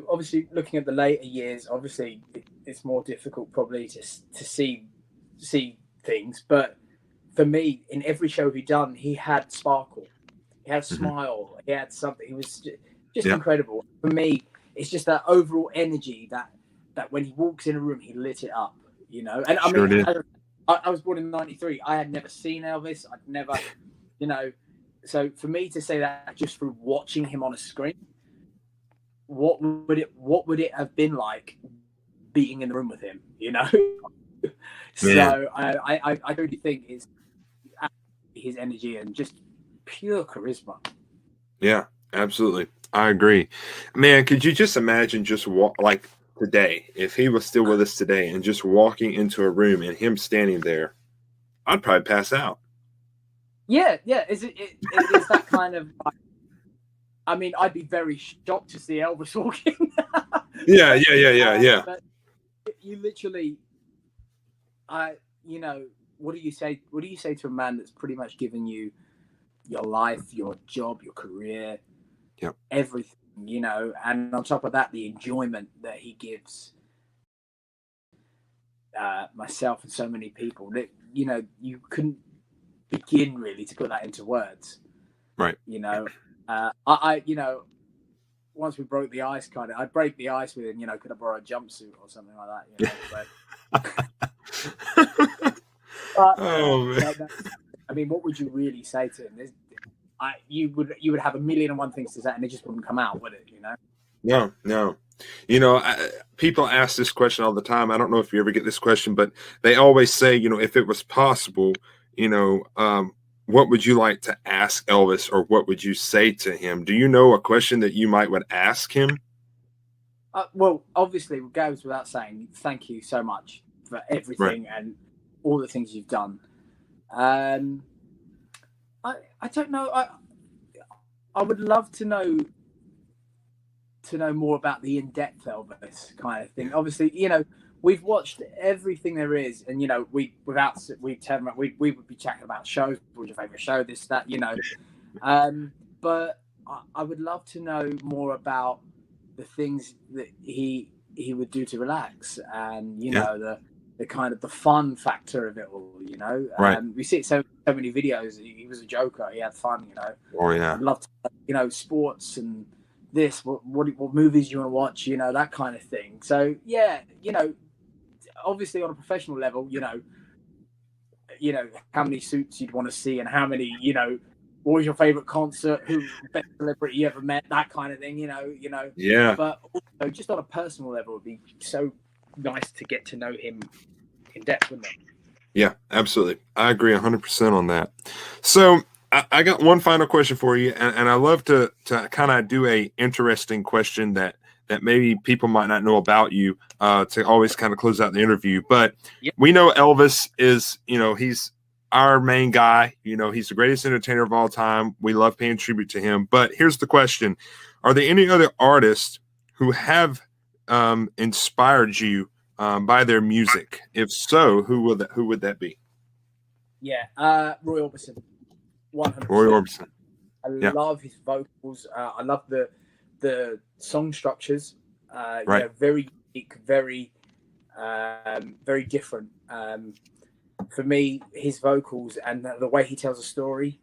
Obviously looking at the later years, obviously it's more difficult probably to see things. But for me, in every show he done, he had sparkle, he had a smile, he had something. He was just incredible. For me, it's just that overall energy that when he walks in a room, he lit it up, And I was born in '93. I had never seen Elvis. I'd never, So for me to say that just through watching him on a screen, what would it have been like being in the room with him? So I really think it's his energy and just pure charisma. Yeah, absolutely. I agree. Man, could you just imagine just like today, if he was still with us today and just walking into a room and him standing there, I'd probably pass out. Yeah. Is that kind of like, I'd be very shocked to see Elvis walking. Yeah. But you literally, what do you say? What do you say to a man that's pretty much given you your life, your job, your career, everything, and on top of that, the enjoyment that he gives myself and so many people that, you couldn't begin really to put that into words. Right. Once we broke the ice, I'd break the ice with him, could I borrow a jumpsuit or something like that, but man. What would you really say to him? You would have 1,000,001 things to say, and it just wouldn't come out, would it? No. People ask this question all the time. I don't know if you ever get this question, but they always say, if it was possible, what would you like to ask Elvis, or what would you say to him? Do you know a question that you might would ask him? Well, obviously, it goes without saying, thank you so much for everything and all the things you've done. I don't know. I would love to know more about the in-depth Elvis kind of thing. Obviously, we've watched everything there is, and we would be chatting about shows. What's your favorite show? This, that, But I would love to know more about the things that he would do to relax, and the kind of the fun factor of it all. Right. We see it so many videos. He was a joker. He had fun. Oh yeah. I'd love to, sports and this. What movies you want to watch? That kind of thing. So yeah, obviously on a professional level, how many suits you'd want to see, and how many, what was your favorite concert? Who best celebrity you ever met? That kind of thing, Yeah. But also, just on a personal level, it'd be so nice to get to know him in depth, wouldn't it? Yeah, absolutely. I agree 100% on that. So I got one final question for you, and I love to kind of do a interesting question that maybe people might not know about you, to always kind of close out the interview. But we know Elvis is, he's our main guy. He's the greatest entertainer of all time. We love paying tribute to him. But here's the question: are there any other artists who have inspired you by their music? If so, who would that be? Yeah, Roy Orbison. 100%. Roy Orbison. I love his vocals. I love the song structures. Right. Very unique, very different. For me, his vocals and the way he tells a story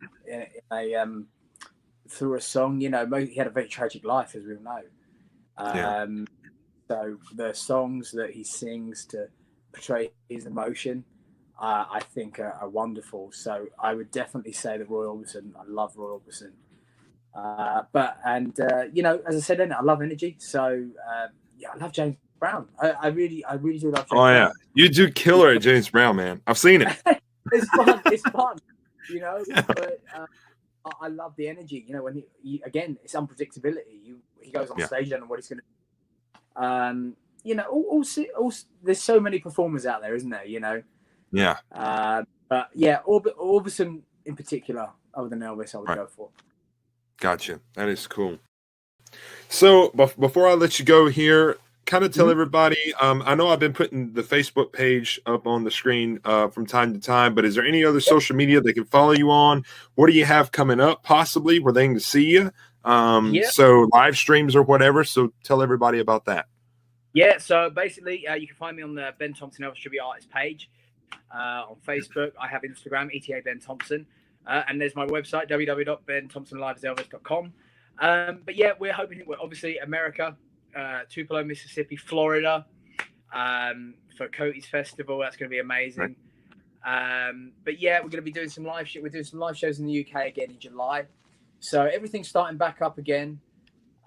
through a song. He had a very tragic life, as we all know. So the songs that he sings to portray his emotion, I think are wonderful. So I would definitely say that Roy Orbison. I love Roy Orbison. As I said, I love energy. So I love James Brown. I really do love James Brown. Yeah, you do killer at James Brown, man. I've seen it. It's fun. It's fun. But I love the energy. When he again, it's unpredictability. He goes on stage and what he's going to. There's so many performers out there, isn't there? Yeah. But yeah, Orbison in particular, other than Elvis, I would go for. Gotcha. That is cool. So before I let you go here, kind of tell everybody, I know I've been putting the Facebook page up on the screen from time to time, but is there any other social media they can follow you on? What do you have coming up possibly where they can see you? So live streams or whatever. So tell everybody about that. Yeah. So basically you can find me on the Ben Thompson Elvis Tribute Artist page on Facebook. I have Instagram, ETA Ben Thompson. And there's my website, www.benthompsonliveselvis.com. But yeah, we're hoping, obviously America, Tupelo, Mississippi, Florida, for Cody's Festival. That's going to be amazing. But yeah, we're going to be doing some live shit. We're doing some live shows in the UK again in July. So everything's starting back up again.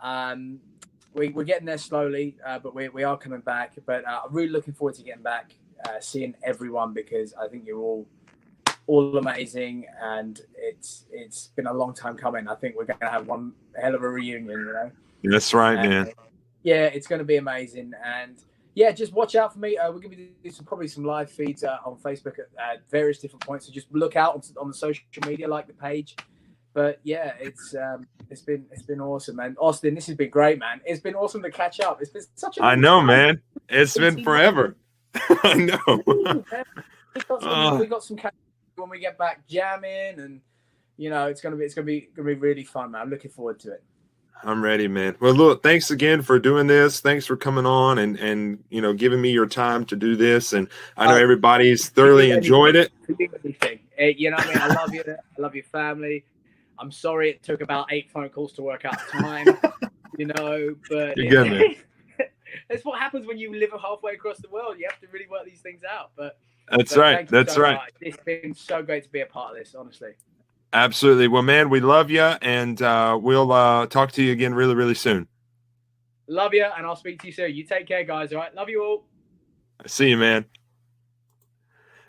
We're getting there slowly, but we are coming back. But I'm really looking forward to getting back, seeing everyone, because I think you're all amazing, and it's been a long time coming. I think we're going to have one hell of a reunion, That's right, man. Yeah, it's going to be amazing. And yeah, just watch out for me. We're going to be doing probably some live feeds on Facebook at various different points. So just look out on the social media, like the page. But yeah, it's been awesome, man. Austin, this has been great, man. It's been awesome to catch up. It's been such a I know, man. It's been forever. I know. We got some catch when we get back jamming, and it's gonna be really fun, man. I'm looking forward to it. I'm ready, man. Well, look, thanks again for doing this. Thanks for coming on and giving me your time to do this. And I know everybody's thoroughly enjoyed it. You know what I mean? I love you. I love your family. I'm sorry it took about 8 phone calls to work out time. But you're good, man. That's what happens when you live halfway across the world. You have to really work these things out. But that's right. That's right. It's been so great to be a part of this, honestly. Absolutely. Well, man, we love you, and we'll talk to you again really, really soon. Love you, and I'll speak to you soon. You take care, guys. All right. Love you all. See you, man.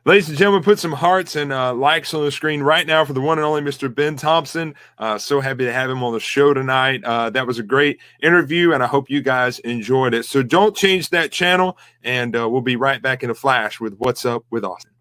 Ladies and gentlemen, put some hearts and likes on the screen right now for the one and only Mr. Ben Thompson. So happy to have him on the show tonight. That was a great interview, and I hope you guys enjoyed it. So don't change that channel, and we'll be right back in a flash with What's Up with Austin.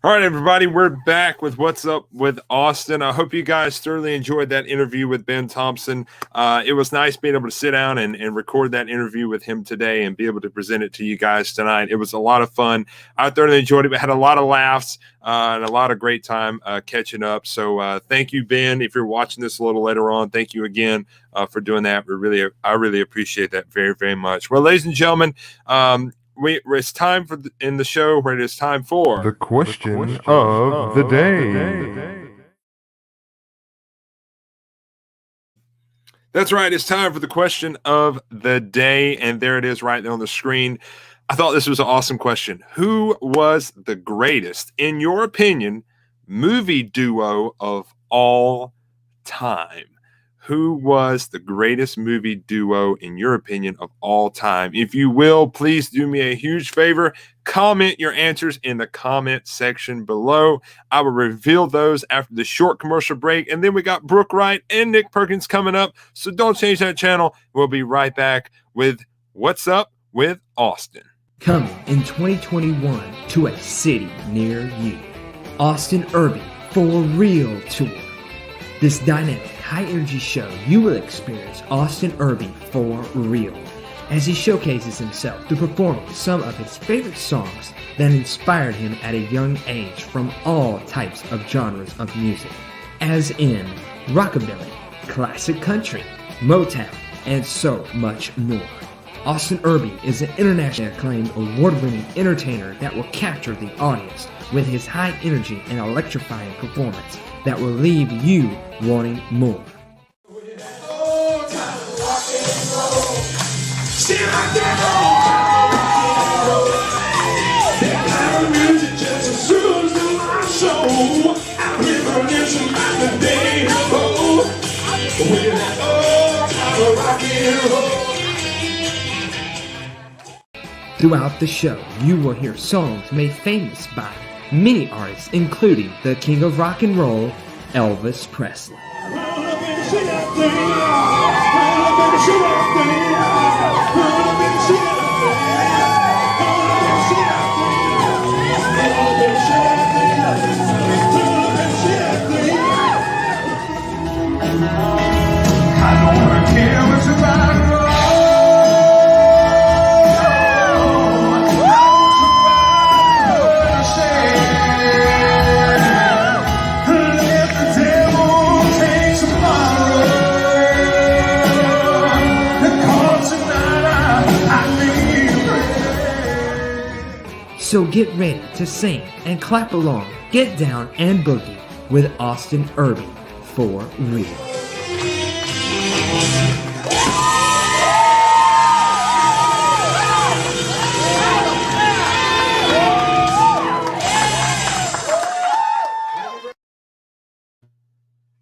All right, everybody, we're back with What's Up with Austin. I hope you guys thoroughly enjoyed that interview with Ben Thompson. It was nice being able to sit down and record that interview with him today and be able to present it to you guys tonight. It was a lot of fun. I thoroughly enjoyed it. We had a lot of laughs and a lot of great time catching up. So thank you, Ben. If you're watching this a little later on, thank you again for doing that. I really appreciate that very, very much. Well, ladies and gentlemen, it's time for in the show where it is time for the question of the day. That's right. It's time for the question of the day, and there it is right there on the screen. I thought this was an awesome question. Who was the greatest, in your opinion, movie duo of all time? Who was the greatest movie duo, in your opinion, of all time? If you will, please do me a huge favor. Comment your answers in the comment section below. I will reveal those after the short commercial break. And then we got Brooke, Wright, and Nick Perkins coming up. So don't change that channel. We'll be right back with What's Up with Austin. Coming in 2021 to a city near you. Austin Urban For Real Tour. This dynamic, high-energy show, you will experience Austin Urban for real as he showcases himself through performing some of his favorite songs that inspired him at a young age from all types of genres of music, as in rockabilly, classic country, Motown, and so much more. Austin Urban is an internationally acclaimed, award-winning entertainer that will capture the audience with his high energy and electrifying performance that will leave you wanting more. Throughout the show, you will hear songs made famous by many artists, including the king of rock and roll, Elvis Presley. So get ready to sing and clap along, get down and boogie with Austin Urban for real.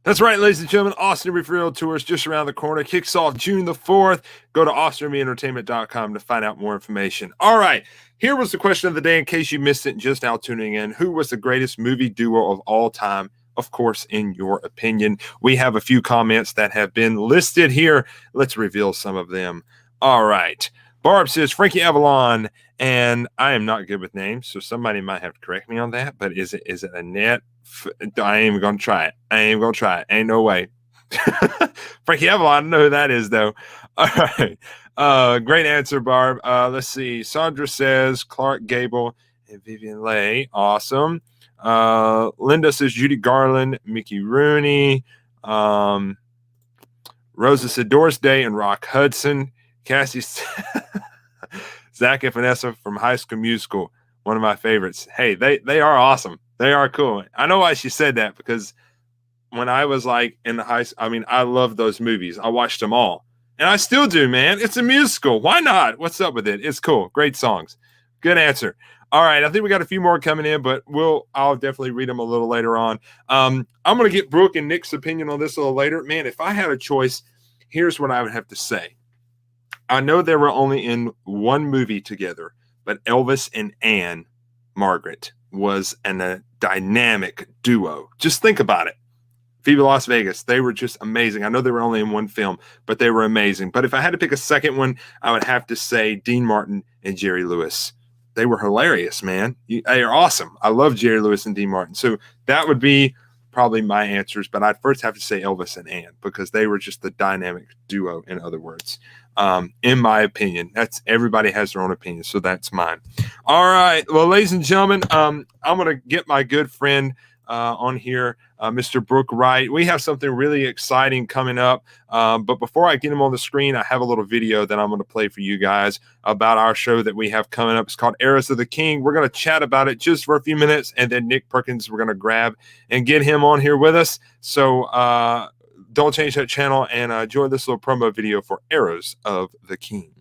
That's right, ladies and gentlemen. Austin Urban For Real Tour is just around the corner. Kicks off June the 4th. Go to austinurbanentertainment.com to find out more information. All right. Here was the question of the day in case you missed it just now tuning in. Who was the greatest movie duo of all time? Of course, in your opinion. We have a few comments that have been listed here. Let's reveal some of them. All right. Barb says Frankie Avalon, and I am not good with names, so somebody might have to correct me on that. But is it Annette? I ain't even gonna try it. Ain't no way. Frankie Avalon, I don't know who that is though. All right. Great answer, Barb. Let's see. Sandra says Clark Gable and Vivian Leigh. Awesome. Linda says Judy Garland, Mickey Rooney. Rosa said Doris Day and Rock Hudson. Cassie Zach and Vanessa from High School Musical, one of my favorites. Hey, they are awesome. They are cool. I know why she said that, because when I was like in the I love those movies. I watched them all. And I still do, man. It's a musical. Why not? What's up with it? It's cool. Great songs. Good answer. All right. I think we got a few more coming in, but I'll definitely read them a little later on. I'm going to get Brooke and Nick's opinion on this a little later. Man, if I had a choice, here's what I would have to say. I know they were only in one movie together, but Elvis and Anne Margaret was a dynamic duo. Just think about it. Viva Las Vegas. They were just amazing. I know they were only in one film, but they were amazing. But if I had to pick a second one, I would have to say Dean Martin and Jerry Lewis. They were hilarious, man. They are awesome. I love Jerry Lewis and Dean Martin. So that would be probably my answers, but I'd first have to say Elvis and Anne, because they were just the dynamic duo, in other words. In my opinion, everybody has their own opinion, so that's mine. All right, well, ladies and gentlemen, I'm going to get my good friend on here, Mr. Brooke Wright. We have something really exciting coming up, but before I get him on the screen, I have a little video that I'm going to play for you guys about our show that we have coming up. It's called Eras of the King. We're going to chat about it just for a few minutes, and then Nick Perkins, we're going to grab and get him on here with us. So don't change that channel, and enjoy this little promo video for Eras of the King.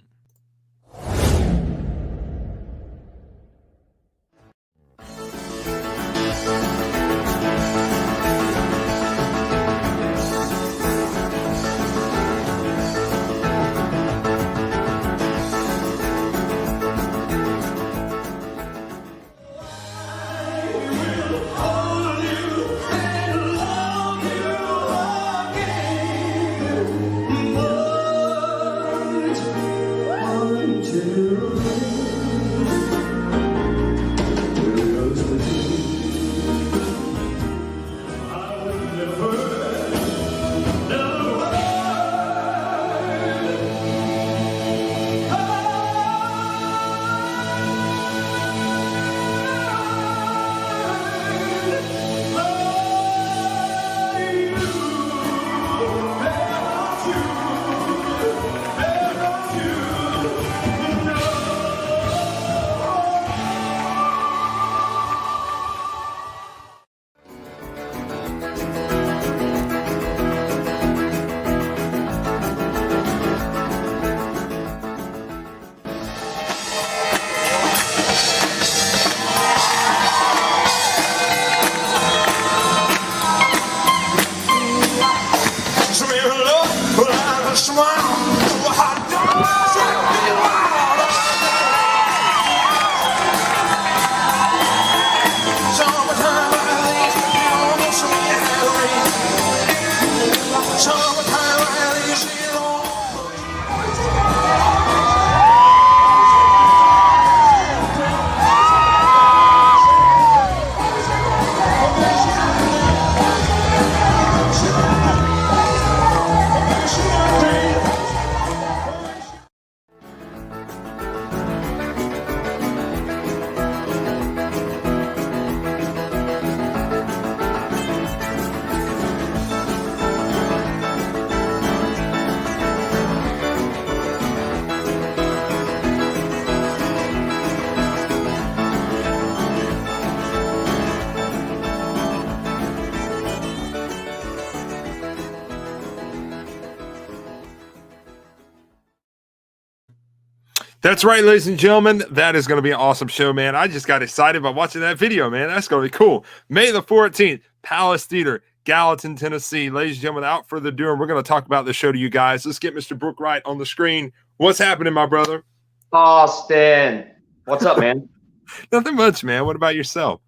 That's right, ladies and gentlemen. That is going to be an awesome show, man. I just got excited by watching that video, man. That's going to be cool. May the 14th, Palace Theater, Gallatin, Tennessee. Ladies and gentlemen, without further ado, we're going to talk about the show to you guys. Let's get Mr. Brooke Wright on the screen. What's happening, my brother? Austin, what's up, man? Nothing much, man. What about yourself?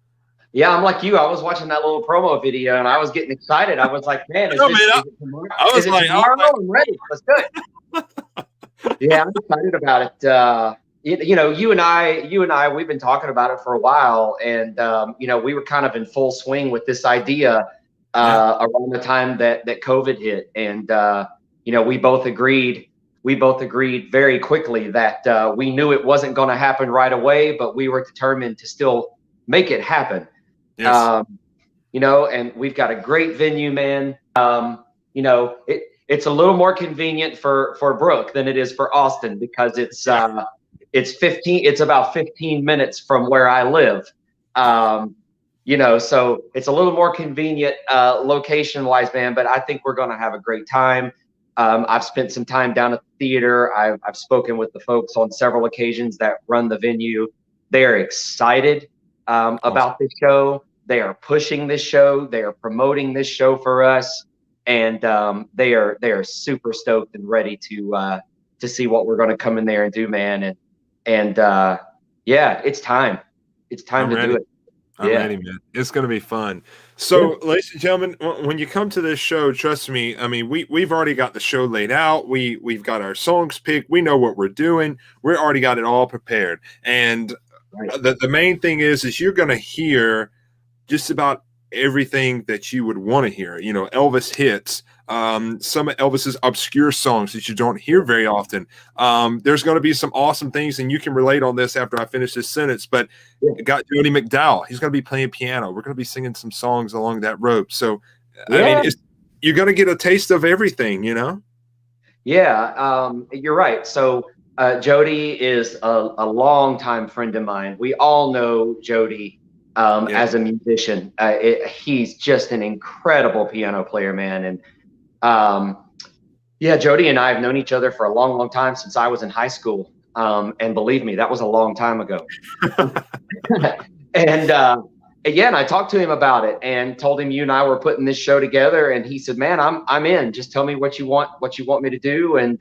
Yeah, I'm like you. I was watching that little promo video, and I was getting excited. I was like, man, is it tomorrow? I'm ready. Let's do it. Yeah, I'm excited about it. You and I, we've been talking about it for a while, and we were kind of in full swing with this idea around the time that COVID hit, and we both agreed very quickly that we knew it wasn't going to happen right away, but we were determined to still make it happen. Yes. And we've got a great venue, man. It's a little more convenient for Brooke than it is for Austin, because it's it's about 15 minutes from where I live. So it's a little more convenient location wise, man, but I think we're going to have a great time. I've spent some time down at the theater. I've spoken with the folks on several occasions that run the venue. They are excited about this show. They are pushing this show. They are promoting this show for us, and they are super stoked and ready to see what we're going to come in there and do, man. And yeah, it's time. It's time to do it. I'm ready, man. It's going to be fun. So, ladies and gentlemen, when you come to this show, trust me, I mean, we've already got the show laid out. We've got our songs picked. We know what we're doing. We're already got it all prepared. And the main thing is you're going to hear just about everything that you would want to hear. Elvis hits, some of Elvis's obscure songs that you don't hear very often. There's going to be some awesome things, and you can relate on this after I finish this sentence, but got Jody McDowell. He's going to be playing piano. We're going to be singing some songs along that road. So, I mean, you're going to get a taste of everything, Yeah, you're right. So Jody is a longtime friend of mine. We all know Jody as a musician. He's just an incredible piano player, man. And Jody and I have known each other for a long, long time, since I was in high school. And believe me, that was a long time ago. And I talked to him about it and told him you and I were putting this show together. And he said, "Man, I'm in. Just tell me what you want me to do." And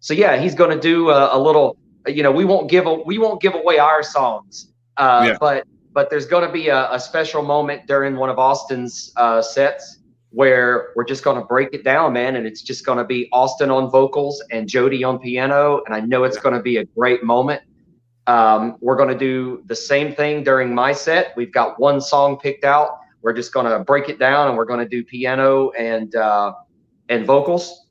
he's going to do a little. We won't give away our songs, but there's going to be a special moment during one of Austin's sets where we're just going to break it down, man. And it's just going to be Austin on vocals and Jody on piano. And I know it's going to be a great moment. We're going to do the same thing during my set. We've got one song picked out. We're just going to break it down, and we're going to do piano and vocals.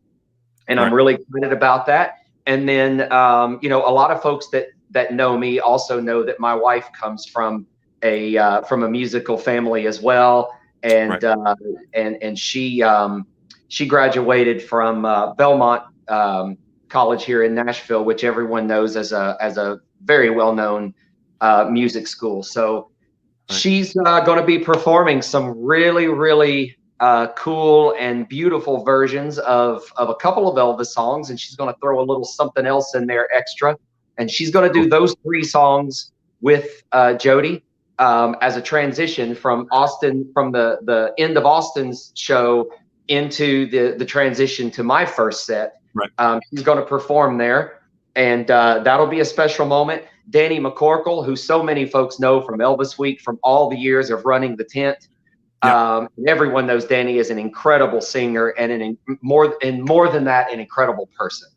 And I'm really excited about that. And then, a lot of folks that know me also know that my wife comes from a musical family as well. And and she graduated from Belmont College here in Nashville, which everyone knows as a very well-known music school. So she's going to be performing some really, really cool and beautiful versions of a couple of Elvis songs, and she's going to throw a little something else in there extra. And she's going to do those 3 songs with Jody. As a transition from the end of Austin's show into the transition to my first set. She's going to perform there, and that'll be a special moment. Danny McCorkle, who so many folks know from Elvis Week, from all the years of running the tent. Everyone knows Danny is an incredible singer and more than that, an incredible person.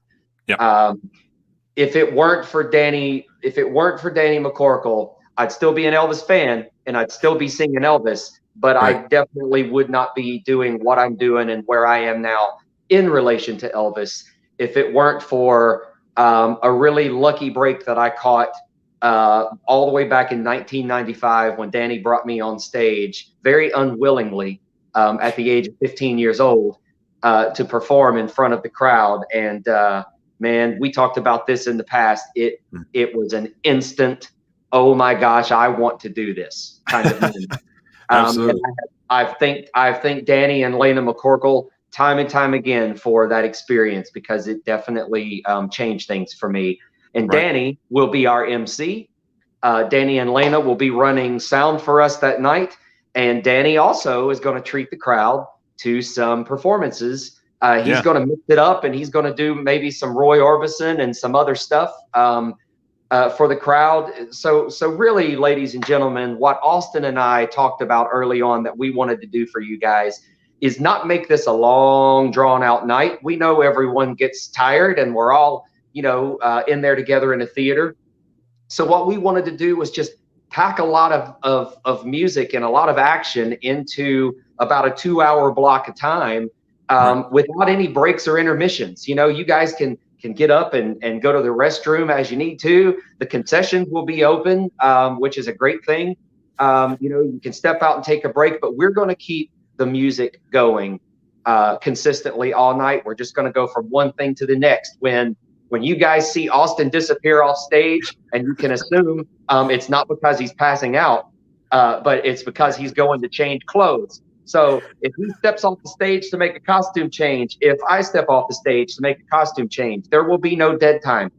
If it weren't for Danny McCorkle, I'd still be an Elvis fan and I'd still be singing Elvis, but I definitely would not be doing what I'm doing and where I am now in relation to Elvis if it weren't for a really lucky break that I caught all the way back in 1995 when Danny brought me on stage very unwillingly at the age of 15 years old to perform in front of the crowd. And man, we talked about this in the past. It was an instant, oh my gosh, I want to do this kind of thing. I thank Danny and Lena McCorkle time and time again for that experience, because it definitely changed things for me. And Danny will be our MC. Danny and Lena will be running sound for us that night. And Danny also is going to treat the crowd to some performances. He's going to mix it up, and he's going to do maybe some Roy Orbison and some other stuff for the crowd. So really, ladies and gentlemen, what Austin and I talked about early on that we wanted to do for you guys is not make this a long, drawn-out night. We know everyone gets tired, and we're all, in there together in a theater. So what we wanted to do was just pack a lot of music and a lot of action into about a 2-hour block of time without any breaks or intermissions. You guys can get up and go to the restroom as you need to. The concessions will be open, which is a great thing. You can step out and take a break, but we're going to keep the music going consistently all night. We're just going to go from one thing to the next. When when you guys see Austin disappear off stage, and you can assume it's not because he's passing out, but it's because he's going to change clothes. So if he steps off the stage to make a costume change, if I step off the stage to make a costume change, there will be no dead time.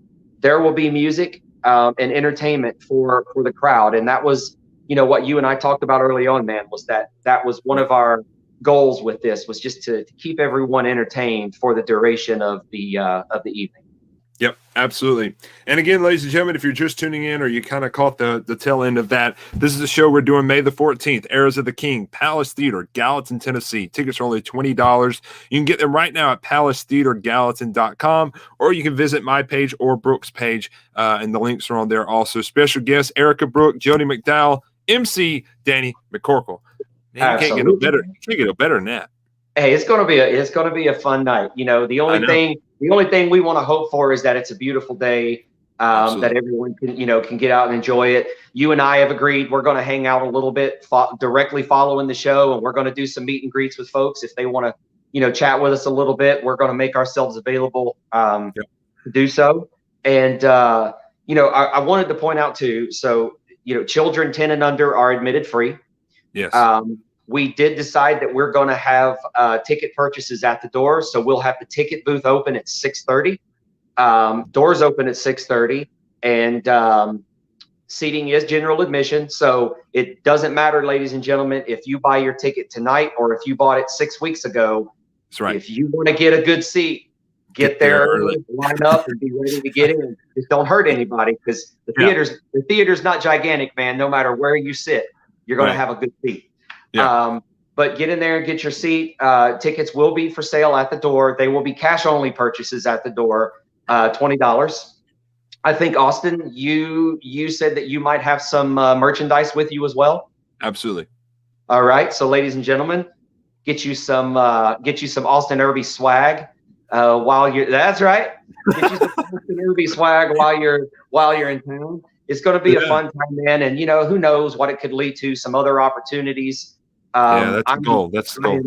There will be music and entertainment for the crowd. And that was, what you and I talked about early on, man, was that was one of our goals with this, was just to keep everyone entertained for the duration of the evening. Yep, absolutely. And again, ladies and gentlemen, if you're just tuning in or you kind of caught the tail end of that, this is a show we're doing May the 14th, Arrows of the King, Palace Theater, Gallatin, Tennessee. Tickets are only $20. You can get them right now at palacetheatergallatin.com, or you can visit my page or Brooke's page, and the links are on there also. Special guests, Erica Brooke, Jody McDowell, MC Danny McCorkle. Man, you can't get a better than that. Hey, it's gonna be a fun night. The only thing we want to hope for is that it's a beautiful day, that everyone can get out and enjoy it. You and I have agreed we're going to hang out a little bit directly following the show, and we're going to do some meet and greets with folks if they want to, chat with us a little bit. We're going to make ourselves available to do so. And I wanted to point out too. So children 10 and under are admitted free. Yes. We did decide that we're going to have ticket purchases at the door. So we'll have the ticket booth open at 6:30. Doors open at 6:30. And seating is general admission. So it doesn't matter, ladies and gentlemen, if you buy your ticket tonight or if you bought it 6 weeks ago. That's right. If you want to get a good seat, get there early, line up, and be ready to get in. Just don't hurt anybody, because the theater's not gigantic, man. No matter where you sit, you're going to have a good seat. Yeah. But get in there and get your seat. Tickets will be for sale at the door. They will be cash only purchases at the door, $20. I think, Austin, you said that you might have some merchandise with you as well. Absolutely. All right. So, ladies and gentlemen, get you some Austin Irby swag while you're. That's right. Get you some Austin Irby swag while you're in town. It's going to be a fun time, man. And who knows what it could lead to, some other opportunities. That's the goal. That's the goal.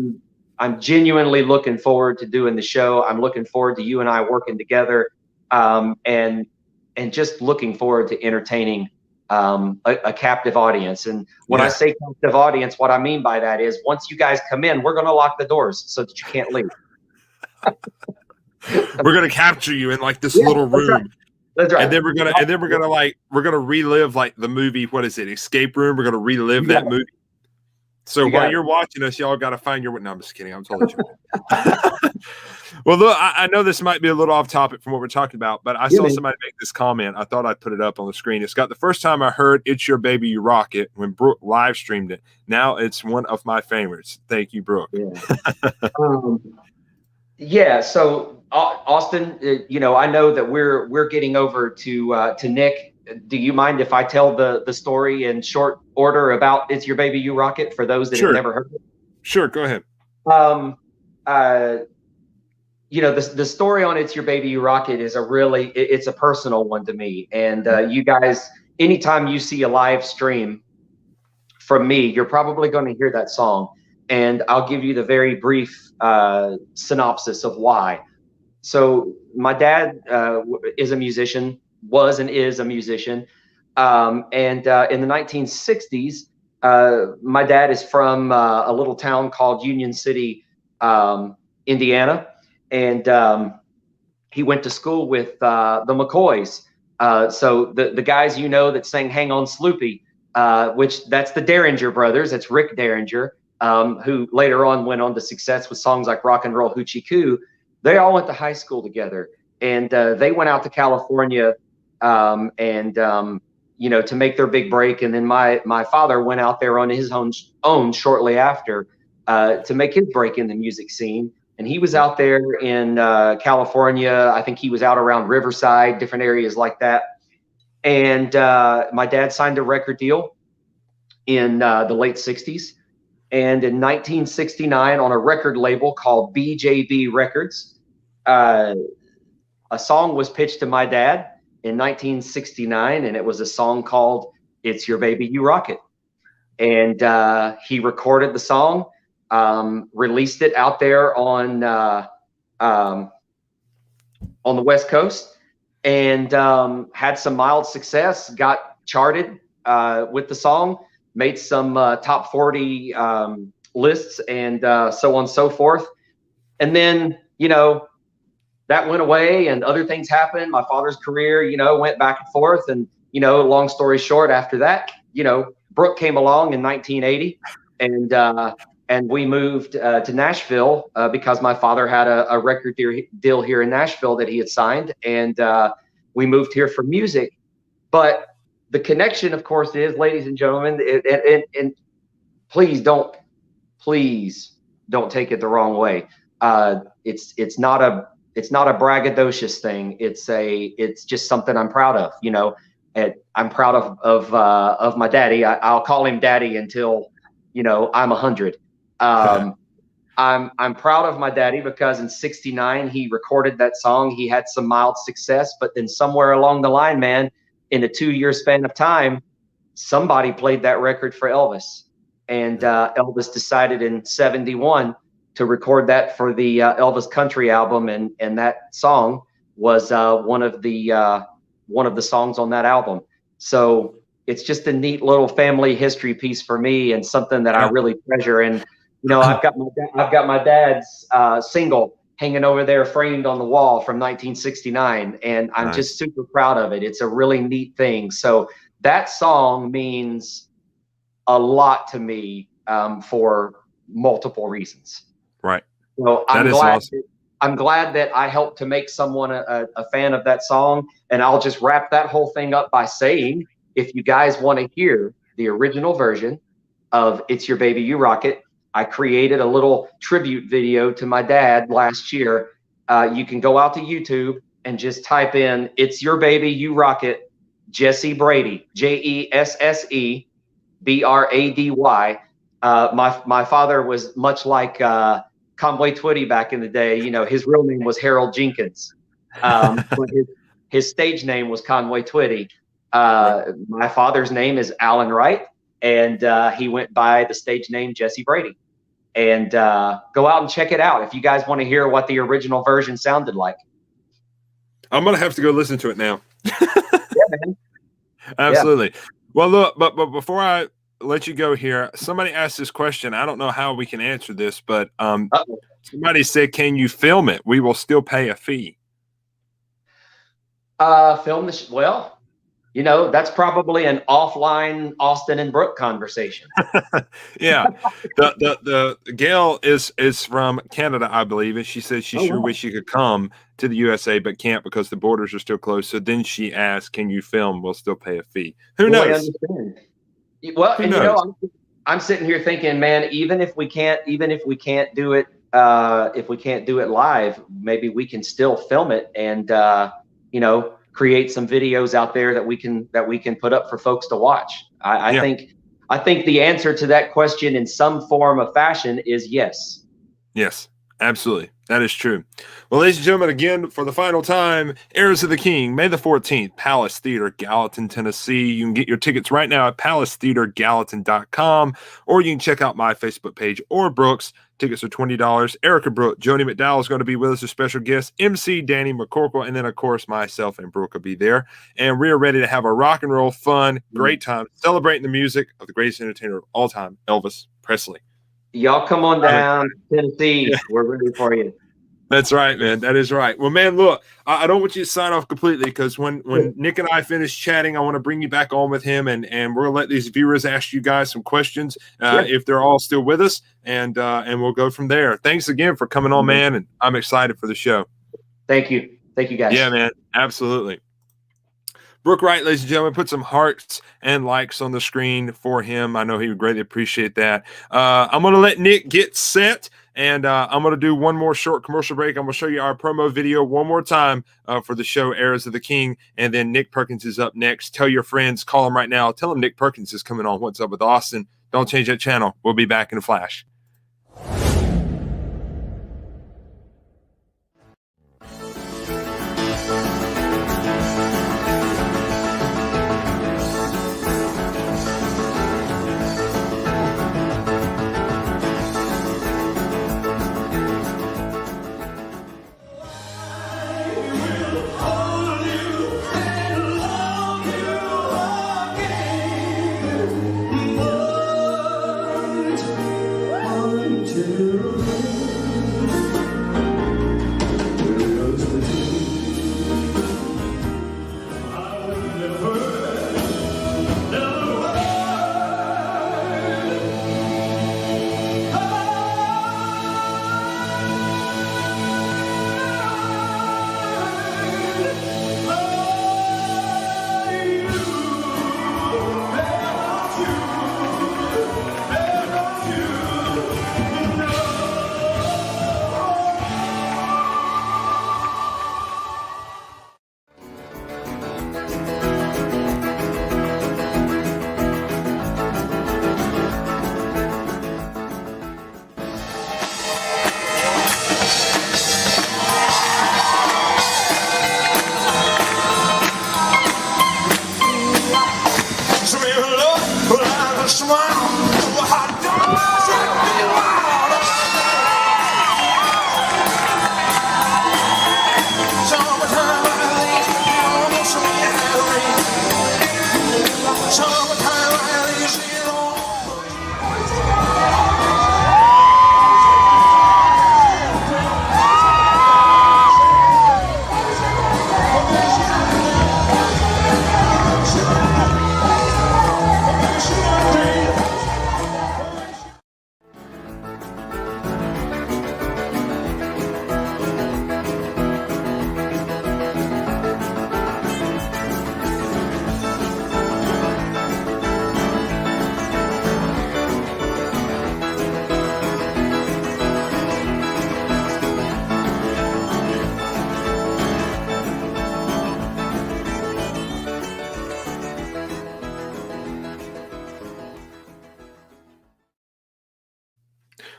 I'm genuinely looking forward to doing the show. I'm looking forward to you and I working together, and just looking forward to entertaining a captive audience. And when I say captive audience, what I mean by that is once you guys come in, we're going to lock the doors so that you can't leave. We're going to capture you in like this little room. Right. That's right. And then we're gonna relive like the movie. What is it? Escape Room. We're gonna relive that movie. So while you're watching us, y'all got to find your. No, I'm just kidding. I'm totally joking. Well, look, I know this might be a little off topic from what we're talking about, but I saw somebody make this comment. I thought I'd put it up on the screen. It's got the first time I heard "It's Your Baby, You Rock It" when Brooke live streamed it. Now it's one of my favorites. Thank you, Brooke. Yeah. So Austin, I know that we're getting over to Nick. Do you mind if I tell the story in short order about "It's Your Baby, You Rock It" for those that have never heard it? Sure, go ahead. The story on "It's Your Baby, You Rock It" is it's a personal one to me. And you guys, anytime you see a live stream from me, you're probably going to hear that song. And I'll give you the very brief synopsis of why. So my dad is a musician. Was and is a musician. And in the 1960s, my dad is from a little town called Union City, Indiana. And he went to school with the McCoys. So the guys that sang "Hang On Sloopy," which that's the Derringer brothers. That's Rick Derringer, who later on went on to success with songs like "Rock and Roll Hoochie Coo." They all went to high school together. And they went out to California to make their big break. And then my father went out there on his own shortly after to make his break in the music scene. And he was out there in California. I think he was out around Riverside, different areas like that. And my dad signed a record deal in the late 60s. And in 1969, on a record label called BJB Records, a song was pitched to my dad in 1969, and it was a song called "It's Your Baby, You Rock It." And he recorded the song, released it out there on the West Coast, and had some mild success, got charted with the song, made some top 40 lists, and so on and so forth. And then, that went away and other things happened. My father's career, went back and forth. And, long story short, after that, Brooke came along in 1980, and we moved to Nashville because my father had a record deal here in Nashville that he had signed, and we moved here for music. But the connection, of course, is, ladies and gentlemen, and please don't take it the wrong way. It's not a braggadocious thing. It's just something I'm proud of. I'm proud of my daddy. I'll call him daddy until I'm 100. I'm proud of my daddy because in '69 he recorded that song. He had some mild success, but then somewhere along the line, man, in a 2-year span of time, somebody played that record for Elvis, and Elvis decided in '71 to record that for the Elvis Country album, and that song was one of the songs on that album. So it's just a neat little family history piece for me, and something that I really treasure. And I've got my dad's single hanging over there, framed on the wall, from 1969, and I'm just super proud of it. It's a really neat thing. So that song means a lot to me for multiple reasons. Right. So I'm glad that I helped to make someone a fan of that song. And I'll just wrap that whole thing up by saying, if you guys want to hear the original version of It's Your Baby, You Rock It, I created a little tribute video to my dad last year. You can go out to YouTube and just type in It's Your Baby, You Rock It, Jesse Brady, JESSE BRADY. My father was much like Conway Twitty back in the day. His real name was Harold Jenkins, but his stage name was Conway Twitty. My father's name is Alan Wright, and he went by the stage name Jesse Brady. And go out and check it out if you guys want to hear what the original version sounded like. I'm gonna have to go listen to it now. Yeah, man. Absolutely. Yeah. Well, look, but before I let you go here, somebody asked this question. I don't know how we can answer this, but somebody said, "Can you film it? We will still pay a fee." Film this? Well, that's probably an offline Austin and Brooke conversation. Yeah, the Gail is from Canada, I believe, and she said she wish she could come to the USA but can't because the borders are still closed. So then she asked, "Can you film? We'll still pay a fee." Who knows? I understand. Well, and I'm sitting here thinking, man, even if we can't do it, if we can't do it live, maybe we can still film it and create some videos out there that we can put up for folks to watch. I think the answer to that question in some form of fashion is yes. Yes, absolutely. That is true. Well, ladies and gentlemen, again, for the final time, Heirs of the King, May the 14th, Palace Theater, Gallatin, Tennessee. You can get your tickets right now at palacetheatergallatin.com, or you can check out my Facebook page or Brooke's. Tickets are $20. Erica Brooke, Joni McDowell is going to be with us as special guest, MC Danny McCorkle, and then, of course, myself and Brooke will be there. And we are ready to have a rock and roll, fun, great time celebrating the music of the greatest entertainer of all time, Elvis Presley. Y'all come on down to Tennessee. Yeah. We're ready for you. That's right, man. That is right. Well, man, look, I don't want you to sign off completely because when Nick and I finish chatting, I want to bring you back on with him, and we're going to let these viewers ask you guys some questions if they're all still with us, and we'll go from there. Thanks again for coming on, man, and I'm excited for the show. Thank you. Thank you, guys. Yeah, man. Absolutely. Brooke Wright, ladies and gentlemen, put some hearts and likes on the screen for him. I know he would greatly appreciate that. I'm going to let Nick get set, and I'm going to do one more short commercial break. I'm going to show you our promo video one more time for the show Heirs of the King, and then Nick Perkins is up next. Tell your friends, call him right now. Tell them Nick Perkins is coming on What's Up with Austin. Don't change that channel. We'll be back in a flash. Hold you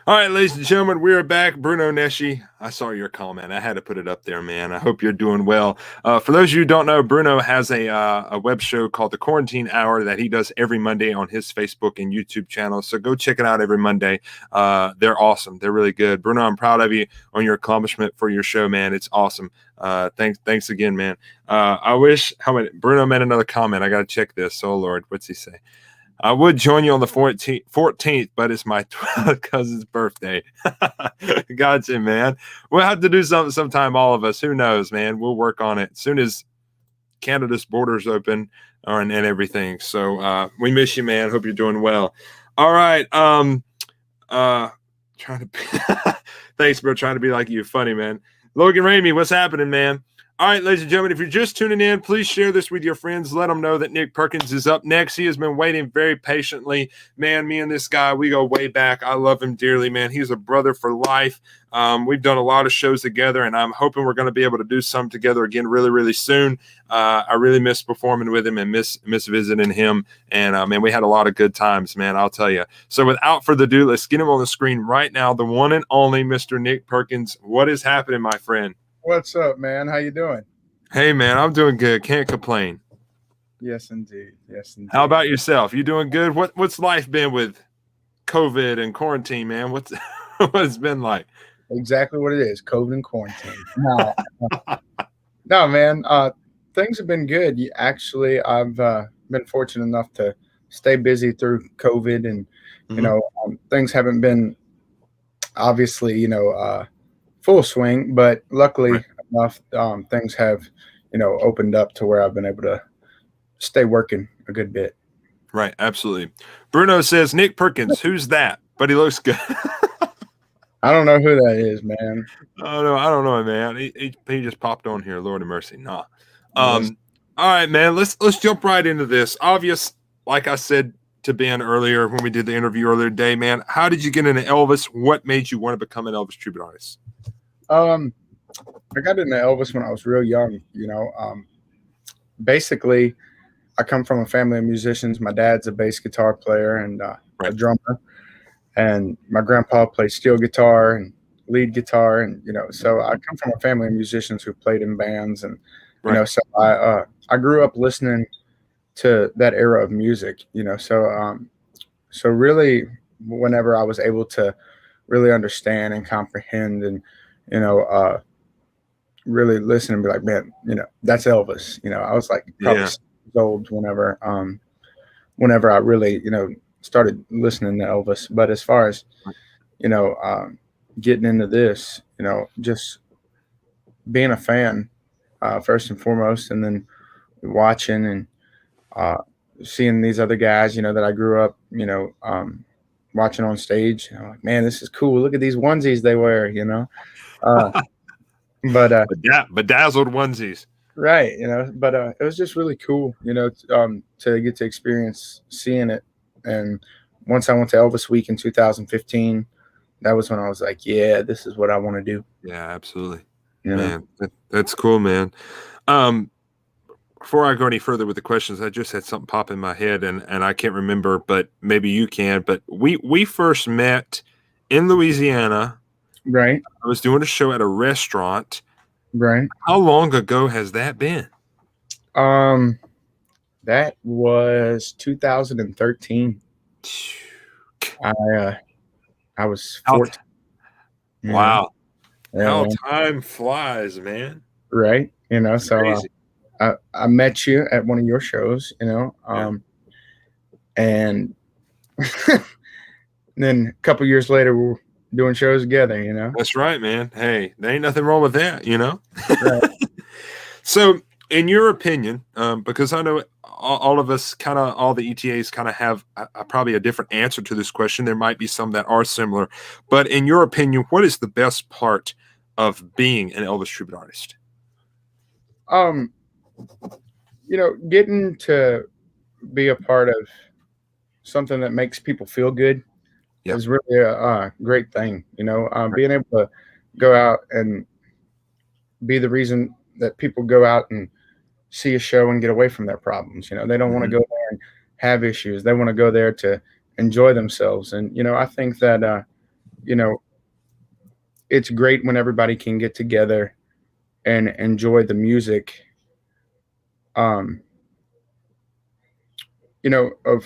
All right, ladies and gentlemen, we are back. Bruno Nesci, I saw your comment. I had to put it up there, man. I hope you're doing well. For those of you who don't know, Bruno has a web show called The Quarantine Hour that he does every Monday on his Facebook and YouTube channel. So go check it out every Monday. They're awesome. They're really good. Bruno, I'm proud of you on your accomplishment for your show, man. It's awesome. Thanks again, man. Bruno made another comment. I got to check this. Oh, Lord, what's he say? I would join you on the 14th, but it's my cousin's birthday. Gotcha, man. We'll have to do something sometime, all of us. Who knows, man? We'll work on it as soon as Canada's borders open and everything. So we miss you, man. Hope you're doing well. All right. Thanks, bro. Trying to be like you. Funny, man. Logan Ramey, what's happening, man? All right, ladies and gentlemen, if you're just tuning in, please share this with your friends. Let them know that Nick Perkins is up next. He has been waiting very patiently. Man, me and this guy, we go way back. I love him dearly, man. He's a brother for life. We've done a lot of shows together, and I'm hoping we're going to be able to do some together again really, really soon. I really miss performing with him and miss visiting him. And, man, we had a lot of good times, man, I'll tell you. So without further ado, let's get him on the screen right now, the one and only Mr. Nick Perkins. What is happening, my friend? What's up, man? How you doing? Hey, man, I'm doing good. Can't complain. Yes, indeed. Yes, indeed. How about yourself? You doing good? What's life been with COVID and quarantine, man? What's it's been like? Exactly what it is. COVID and quarantine. No, man. Things have been good. Actually, I've been fortunate enough to stay busy through COVID, and things haven't been obviously full swing, but luckily enough, things have, opened up to where I've been able to stay working a good bit. Right. Absolutely. Bruno says, Nick Perkins, who's that? But he looks good. I don't know who that is, man. Oh, no, I don't know, man. He just popped on here. Lord of mercy. Nah. All right, man, let's jump right into this. Obvious, like I said to Ben earlier, when we did the interview earlier today, man, how did you get into Elvis? What made you want to become an Elvis tribute artist? I got into Elvis when I was real young, basically I come from a family of musicians. My dad's a bass guitar player and a drummer, and my grandpa played steel guitar and lead guitar. And, so I come from a family of musicians who played in bands. And, so I grew up listening to that era of music, so really whenever I was able to really understand and comprehend and, really listen and be like, man, that's Elvis. I was like probably 6 years old whenever I really, started listening to Elvis. But as far as, getting into this, just being a fan first and foremost, and then watching and seeing these other guys, that I grew up, watching on stage. I'm like, man, this is cool. Look at these onesies they wear, but bedazzled onesies. Right. But it was just really cool, to get to experience seeing it. And once I went to Elvis Week in 2015, that was when I was like, yeah, this is what I want to do. Yeah, absolutely. Man, that's cool, man. Before I go any further with the questions, I just had something pop in my head, and I can't remember, but maybe you can. But we first met in Louisiana. Right. I was doing a show at a restaurant. Right. How long ago has that been? That was 2013. I was 14. Wow. Yeah, how man. Time flies, man. Right. So I met you at one of your shows, and then a couple years later, we were doing shows together, That's right, man. Hey, there ain't nothing wrong with that, Right. So, in your opinion, because I know all of us all the ETAs kind of have probably a different answer to this question. There might be some that are similar, but in your opinion, what is the best part of being an Elvis tribute artist? Getting to be a part of something that makes people feel good is really a great thing. Being able to go out and be the reason that people go out and see a show and get away from their problems. They don't want to go there and have issues. They want to go there to enjoy themselves. And, I think that, it's great when everybody can get together and enjoy the music, of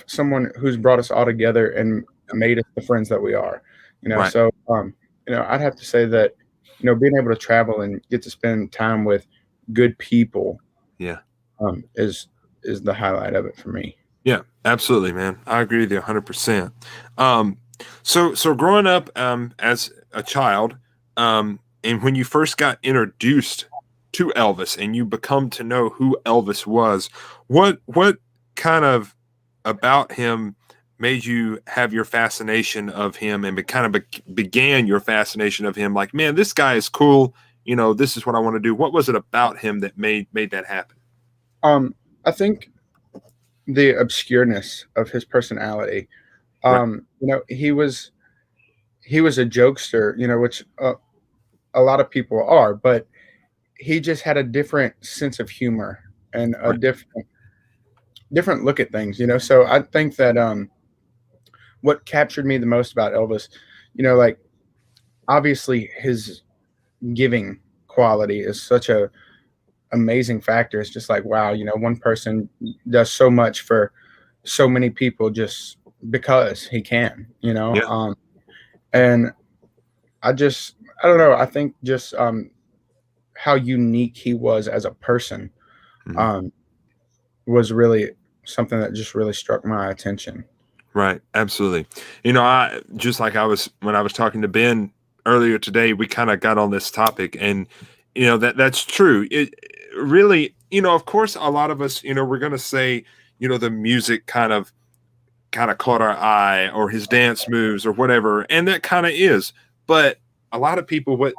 someone who's brought us all together and made us the friends that we are, Right. So, I'd have to say that, being able to travel and get to spend time with good people, is the highlight of it for me. Yeah, absolutely, man. I agree with you 100%. So growing up as a child, and when you first got introduced to Elvis and you become to know who Elvis was, what kind of about him made you have your fascination of him and began your fascination of him? Like, man, this guy is cool. This is what I want to do. What was it about him that made that happen? I think the obscureness of his personality. He was a jokester, which a lot of people are, but he just had a different sense of humor and a different look at things, So I think that what captured me the most about Elvis, like obviously his giving quality is such a amazing factor. It's just like, wow, one person does so much for so many people just because he can, and I don't know. I think just how unique he was as a person was really something that just really struck my attention. Right. Absolutely. I just like when I was talking to Ben earlier today, we kind of got on this topic, and that's true. It really, of course, a lot of us, we're going to say, the music kind of caught our eye, or his dance moves or whatever. And that kind of is, but a lot of people,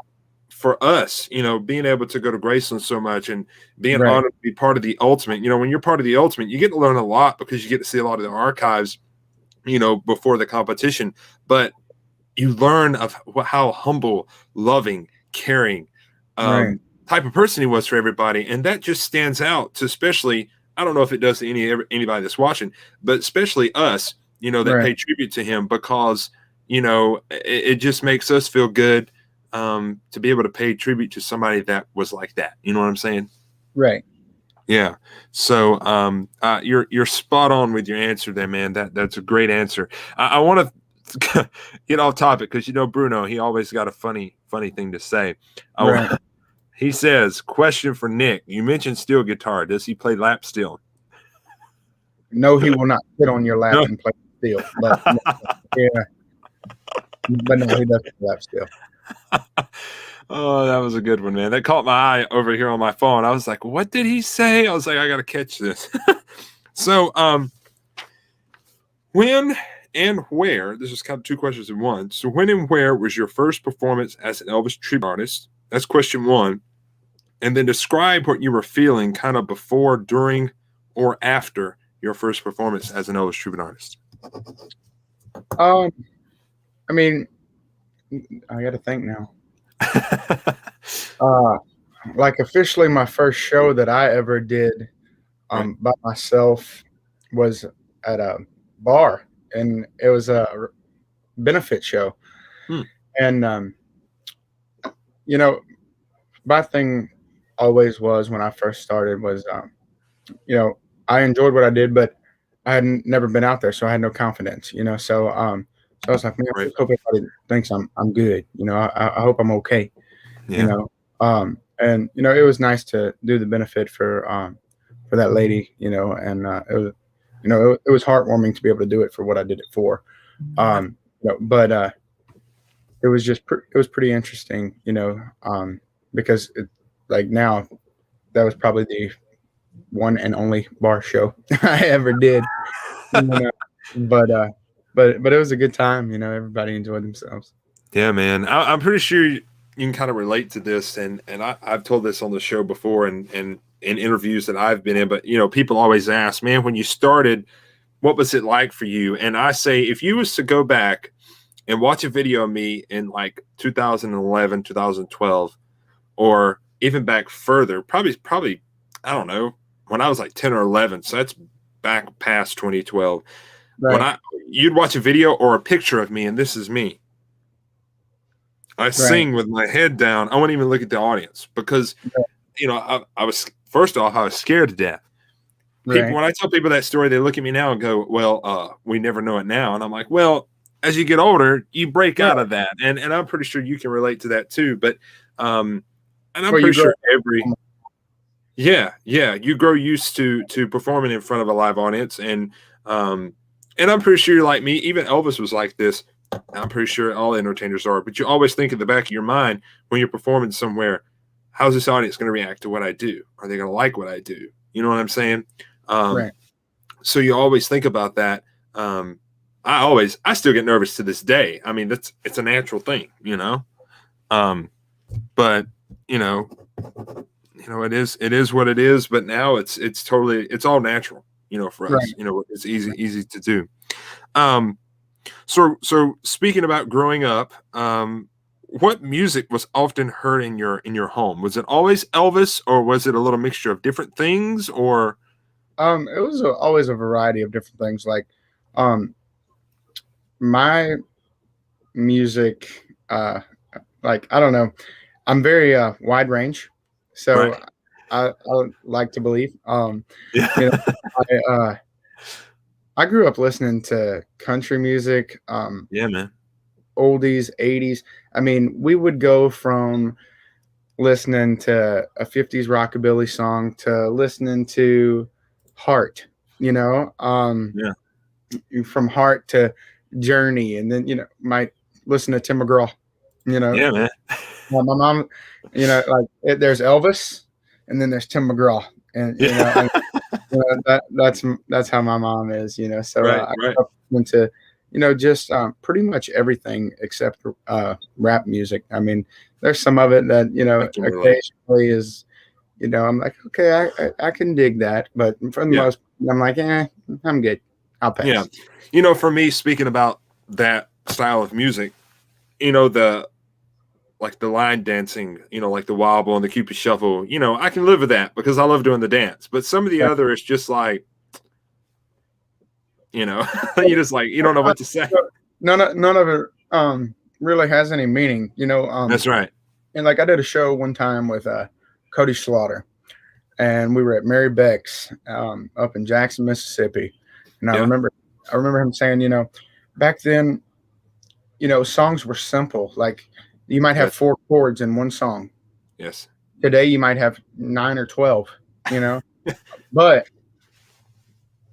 for us, being able to go to Graceland so much and being honored to be part of the Ultimate, when you're part of the Ultimate, you get to learn a lot because you get to see a lot of the archives, before the competition, but you learn of how humble, loving, caring, type of person he was for everybody. And that just stands out to, especially, I don't know if it does to anybody that's watching, but especially us, that pay tribute to him, because, it just makes us feel good to be able to pay tribute to somebody that was like that. You know what I'm saying? Right. Yeah. So you're spot on with your answer there, man. That's a great answer. I want to get off topic because Bruno, he always got a funny thing to say. He says, question for Nick. You mentioned steel guitar. Does he play lap steel? No, he will not sit on your lap and play steel. But, yeah. But no, he does rap still. Oh, that was a good one, man. That caught my eye over here on my phone. I was like, what did he say? I was like, I got to catch this. So, when and where, this is kind of two questions in one. So when and where was your first performance as an Elvis tribute artist? That's question one. And then describe what you were feeling kind of before, during, or after your first performance as an Elvis tribute artist. I mean, I got to think now. Like officially my first show that I ever did by myself was at a bar, and it was a benefit show. And you know, my thing always was, when I first started, was you know, I enjoyed what I did, but I had never been out there, so I had no confidence, you know. So so I was like, man, I hope everybody thinks I'm good, you know. I hope I'm okay, you know. And you know, it was nice to do the benefit for that lady, you know, and it was, you know, it was heartwarming to be able to do it for what I did it for. You know, but it was just it was pretty interesting, you know, because like now, that was probably the one and only bar show I ever did. You know? But it was a good time, you know. Everybody enjoyed themselves. Yeah, man. I'm pretty sure you can kind of relate to this, and I've told this on the show before, and in interviews that I've been in. But you know, people always ask, man, when you started, what was it like for you? And I say, if you was to go back and watch a video of me in like 2011, 2012, or even back further, probably, I don't know, when I was like 10 or 11. So that's back past 2012. Right. When you'd watch a video or a picture of me, and this is me. I sing with my head down. I wouldn't even look at the audience because, you know, I was, first off, I was scared to death. People, when I tell people that story, they look at me now and go, well, we never know it now. And I'm like, well, as you get older, you break out of that. And I'm pretty sure you can relate to that too. But, and I'm pretty sure you grow used to performing in front of a live audience. And I'm pretty sure you're like me. Even Elvis was like this. I'm pretty sure all entertainers are, but you always think in the back of your mind when you're performing somewhere, how's this audience going to react to what I do? Are they going to like what I do? You know what I'm saying? So you always think about that. I still get nervous to this day. I mean, it's a natural thing, you know? But you know, it is what it is, but now it's all natural, you know, for us, you know, it's easy to do. So speaking about growing up, what music was often heard in your home? Was it always Elvis, or was it a little mixture of different things, or? It was always a variety of different things. Like, my music, like, I don't know, I'm very wide range, so I like to believe. You know, I grew up listening to country music, man, oldies, 80s. I mean, we would go from listening to a 50s rockabilly song to listening to Heart, you know, from Heart to Journey, and then, you know, might listen to Tim McGraw, you know. Yeah, man. Well, my mom, you know, like there's Elvis, and then there's Tim McGraw, and you know, and, you know, that's how my mom is, you know. So I grew up into, you know, just pretty much everything except rap music. I mean, there's some of it that, you know, occasionally is, you know, I'm like, okay, I can dig that, but for the most, I'm like, I'm good. I'll pass. Yeah, you know, for me, speaking about that style of music, you know, the line dancing, you know, like the wobble and the Cupid shuffle, you know, I can live with that because I love doing the dance. But some of the other is just like, you know, you just like, you don't know what to say. None of it really has any meaning, you know. That's right. And like I did a show one time with Cody Slaughter, and we were at Mary Beck's up in Jackson, Mississippi. And I remember him saying, you know, back then, you know, songs were simple. Like, you might have 4 chords in one song. Yes. Today you might have 9 or 12, you know. But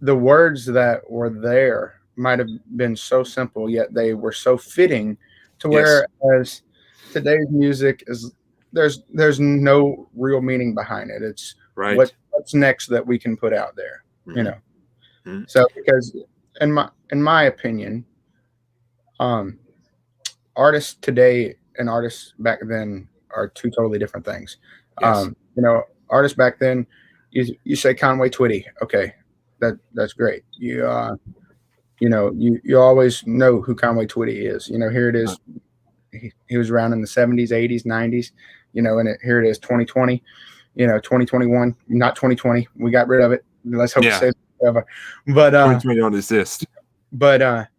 the words that were there might have been so simple, yet they were so fitting to whereas today's music is there's no real meaning behind it. It's what's next that we can put out there, you know. So because in my opinion, artists today and artists back then are two totally different things. You know, artists back then, you say Conway Twitty, okay, that's great. You know, you always know who Conway Twitty is. You know, here it is. He was around in the 70s, 80s, 90s, you know, and here it is, 2020, you know, 2021, not 2020. We got rid of it. Let's hope it stays forever. But 2020 don't exist. But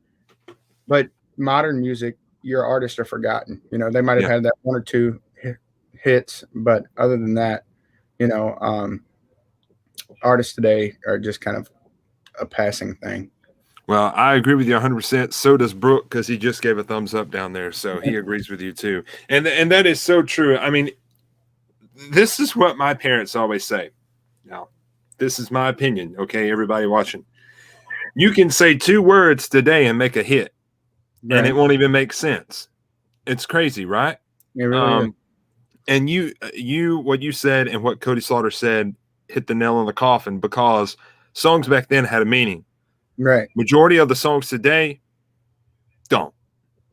modern music, your artists are forgotten. You know, they might have had that one or two hits, but other than that, you know, artists today are just kind of a passing thing. Well, I agree with you 100%. So does Brooke, because he just gave a thumbs up down there. So he agrees with you too. And that is so true. I mean, this is what my parents always say. Now, this is my opinion. Okay, everybody watching. You can say 2 words today and make a hit, and it won't even make sense. It's crazy, right? It really is. And you, what you said and what Cody Slaughter said hit the nail on the coffin, because songs back then had a meaning. Right. Majority of the songs today don't.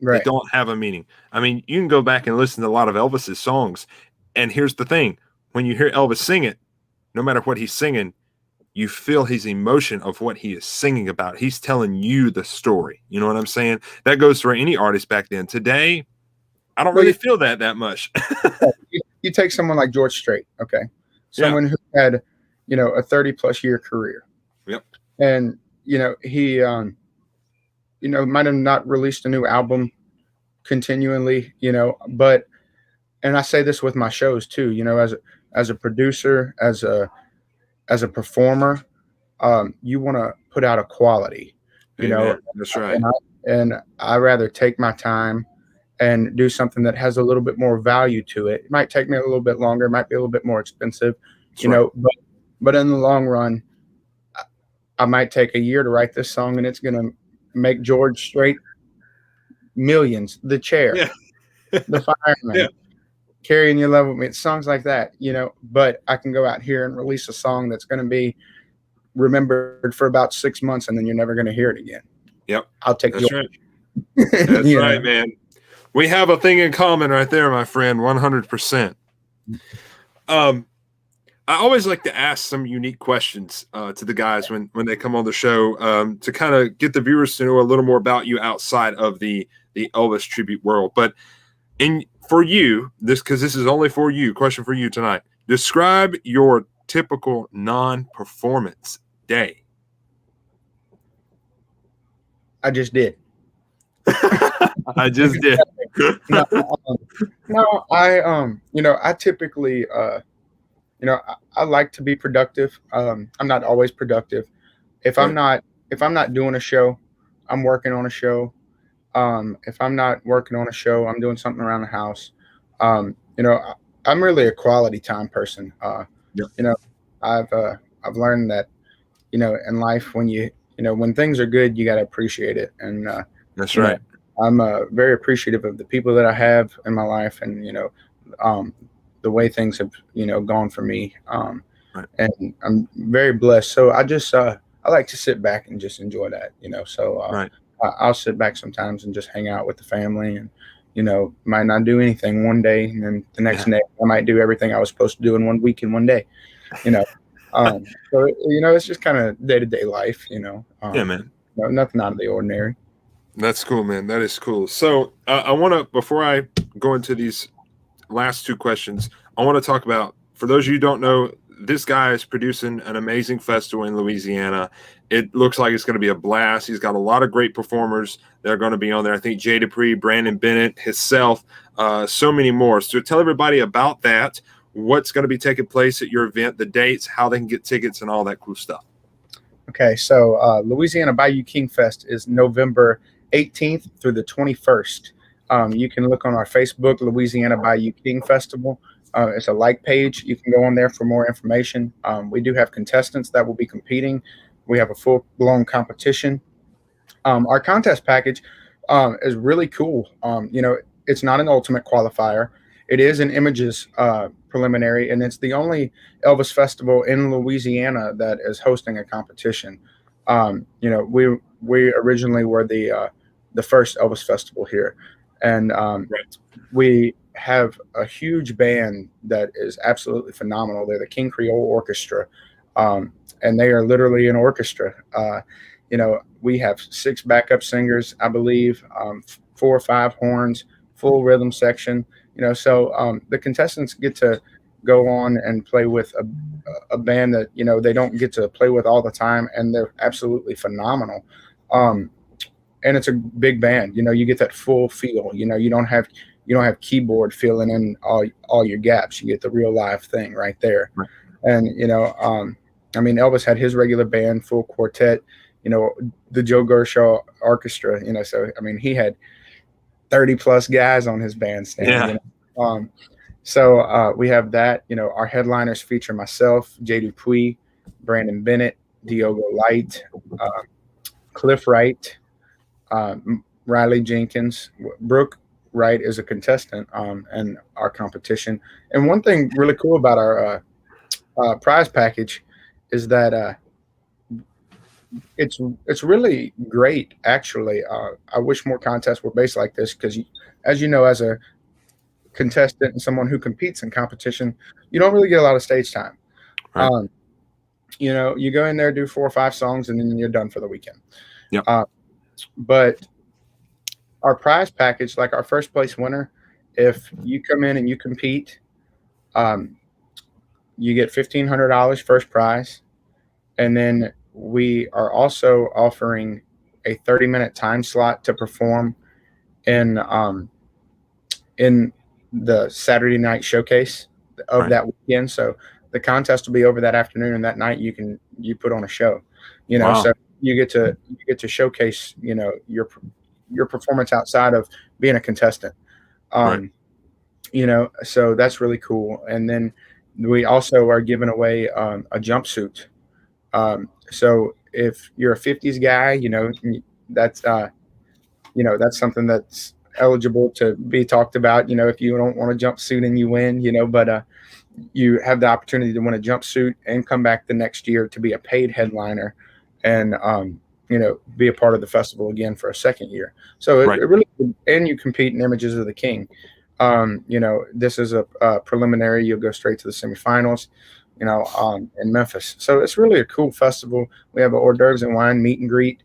Right. They don't have a meaning. I mean, you can go back and listen to a lot of Elvis's songs, and here's the thing. When you hear Elvis sing it, no matter what he's singing, you feel his emotion of what he is singing about. He's telling you the story. You know what I'm saying? That goes for any artist back then. Today, I don't really feel that much. You take someone like George Strait, okay? Someone who had, you know, a 30-plus year career. Yep. And you know, he, you know, might have not released a new album continually, you know, but, and I say this with my shows too, you know, as a producer, as a performer, you want to put out a quality, you know. That's right. And I rather take my time and do something that has a little bit more value to it. It might take me a little bit longer, it might be a little bit more expensive, you know, but in the long run, I might take a year to write this song, and it's going to make George Strait millions. The Chair, The Fireman, Carrying Your Love With Me, songs like that, you know. But I can go out here and release a song that's going to be remembered for about 6 months, and then you're never going to hear it again. Yep. I'll take That's George. Right. That's right, man. We have a thing in common right there, my friend, 100%. I always like to ask some unique questions to the guys when they come on the show to kind of get the viewers to know a little more about you outside of the Elvis tribute world. But for you, because this is only for you, question for you tonight. Describe your typical non-performance day. I just did. I just did. No, you know, I typically you know, I like to be productive. I'm not always productive. If I'm not doing a show, I'm working on a show. If I'm not working on a show, I'm doing something around the house. You know, I'm really a quality time person. You know, I've learned that, you know, in life, when when things are good, you got to appreciate it. And that's right. I'm very appreciative of the people that I have in my life, and you know, the way things have, you know, gone for me. And I'm very blessed. So I just, I like to sit back and just enjoy that, you know? So I'll sit back sometimes and just hang out with the family, and, you know, might not do anything one day, and then the next day I might do everything I was supposed to do in 1 week in 1 day, you know? So, you know, it's just kind of day-to-day life, you know? Yeah, man. You know, nothing out of the ordinary. That's cool, man. That is cool. So I want to, before I go into these last 2 questions, I want to talk about, for those of you who don't know, this guy is producing an amazing festival in Louisiana. It looks like it's going to be a blast. He's got a lot of great performers that are going to be on there. I think Jay Dupree, Brandon Bennett, himself, so many more. So tell everybody about that, what's going to be taking place at your event, the dates, how they can get tickets, and all that cool stuff. Okay, so Louisiana Bayou King Fest is November 18th through the 21st. You can look on our Facebook, Louisiana Bayou King Festival. It's a like page. You can go on there for more information. We do have contestants that will be competing. We have a full-blown competition. Our contest package is really cool. It's not an ultimate qualifier. It is an images preliminary, and it's the only Elvis festival in Louisiana that is hosting a competition. We originally were the first Elvis festival here, and we have a huge band that is absolutely phenomenal. They're the King Creole Orchestra, and they are literally an orchestra. We have 6 backup singers, I believe, 4 or 5 horns, full rhythm section. So the contestants get to go on and play with a band that they don't get to play with all the time, and they're absolutely phenomenal. And it's a big band. You get that full feel. You don't have keyboard filling in all your gaps. You get the real live thing right there. Right. And Elvis had his regular band, full quartet. The Joe Gershaw Orchestra. So he had 30 plus guys on his bandstand. Yeah. So we have that. Our headliners feature myself, Jay Dupuis, Brandon Bennett, Diogo Light, Cliff Wright, Riley Jenkins. Brooke Wright is a contestant in our competition. And one thing really cool about our prize package is that it's really great, actually. I wish more contests were based like this because, as you know, as a contestant and someone who competes in competition, you don't really get a lot of stage time. Right. You go in there, do 4 or 5 songs, and then you're done for the weekend. Yep. But our prize package, like our first place winner, if you come in and you compete, you get $1,500 first prize, and then we are also offering a 30-minute time slot to perform in the Saturday night showcase of that weekend. So the contest will be over that afternoon, and that night you put on a show. Wow. So you get to showcase your performance outside of being a contestant. So that's really cool. And then we also are giving away a jumpsuit. So if you're a 50s guy, that's something that's eligible to be talked about. If you don't want a jumpsuit and you win, but you have the opportunity to win a jumpsuit and come back the next year to be a paid headliner and be a part of the festival again for a second year. So it really, and you compete in Images of the King. This is a preliminary. You'll go straight to the semifinals, in Memphis. So it's really a cool festival. We have an hors d'oeuvres and wine meet and greet,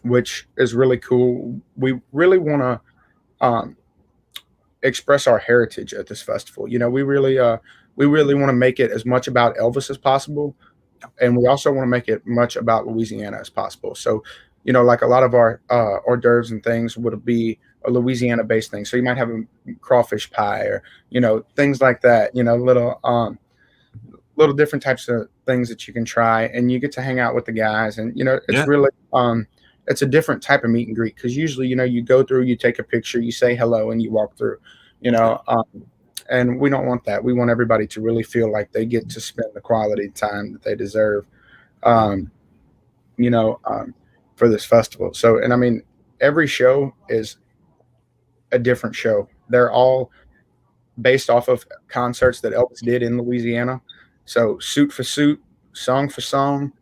which is really cool. We really want to express our heritage at this festival. We really want to make it as much about Elvis as possible, and we also want to make it much about Louisiana as possible. So, like a lot of our hors d'oeuvres and things would be a Louisiana-based thing. So you might have a crawfish pie or, things like that, little different types of things that you can try, and you get to hang out with the guys. And, it's really, it's a different type of meet and greet because usually, you go through, you take a picture, you say hello, and you walk through, and we don't want that. We want everybody to really feel like they get to spend the quality time that they deserve, for this festival. So, and every show is a different show. They're all based off of concerts that Elvis did in Louisiana. So suit for suit, song for song,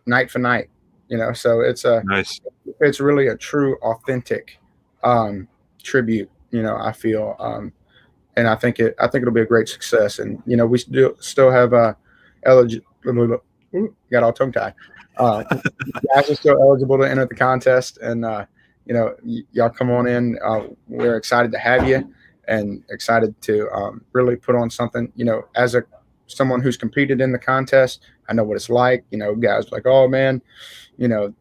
night for night, so it's nice. It's really a true, authentic tribute, I feel. And I think it'll be a great success. And, we still have got all tongue tied. Guys are still eligible to enter the contest, and y'all come on in. We're excited to have you, and excited to really put on something. As someone who's competed in the contest, I know what it's like. Guys are like, oh man,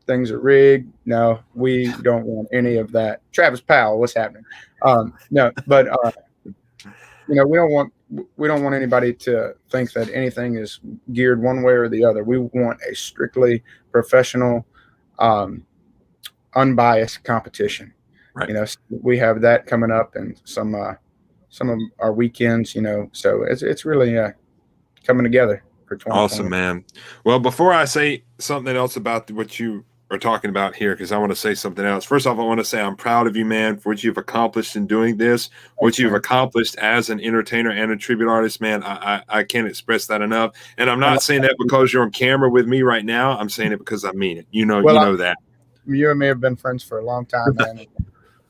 things are rigged. No, we don't want any of that. Travis Powell, what's happening? No, but we don't want anybody to think that anything is geared one way or the other. We want a strictly professional, unbiased competition. Right. We have that coming up, and some of our weekends. So it's really coming together for 2020. Awesome, man. Well, before I say something else about what you are talking about here, because I want to say something else. First off, I want to say I'm proud of you, man, for what you've accomplished in doing this, what you've accomplished as an entertainer and a tribute artist, man. I can't express that enough. And I'm not saying that because you're on camera with me right now. I'm saying it because I mean it. You know that. You and me have been friends for a long time, man.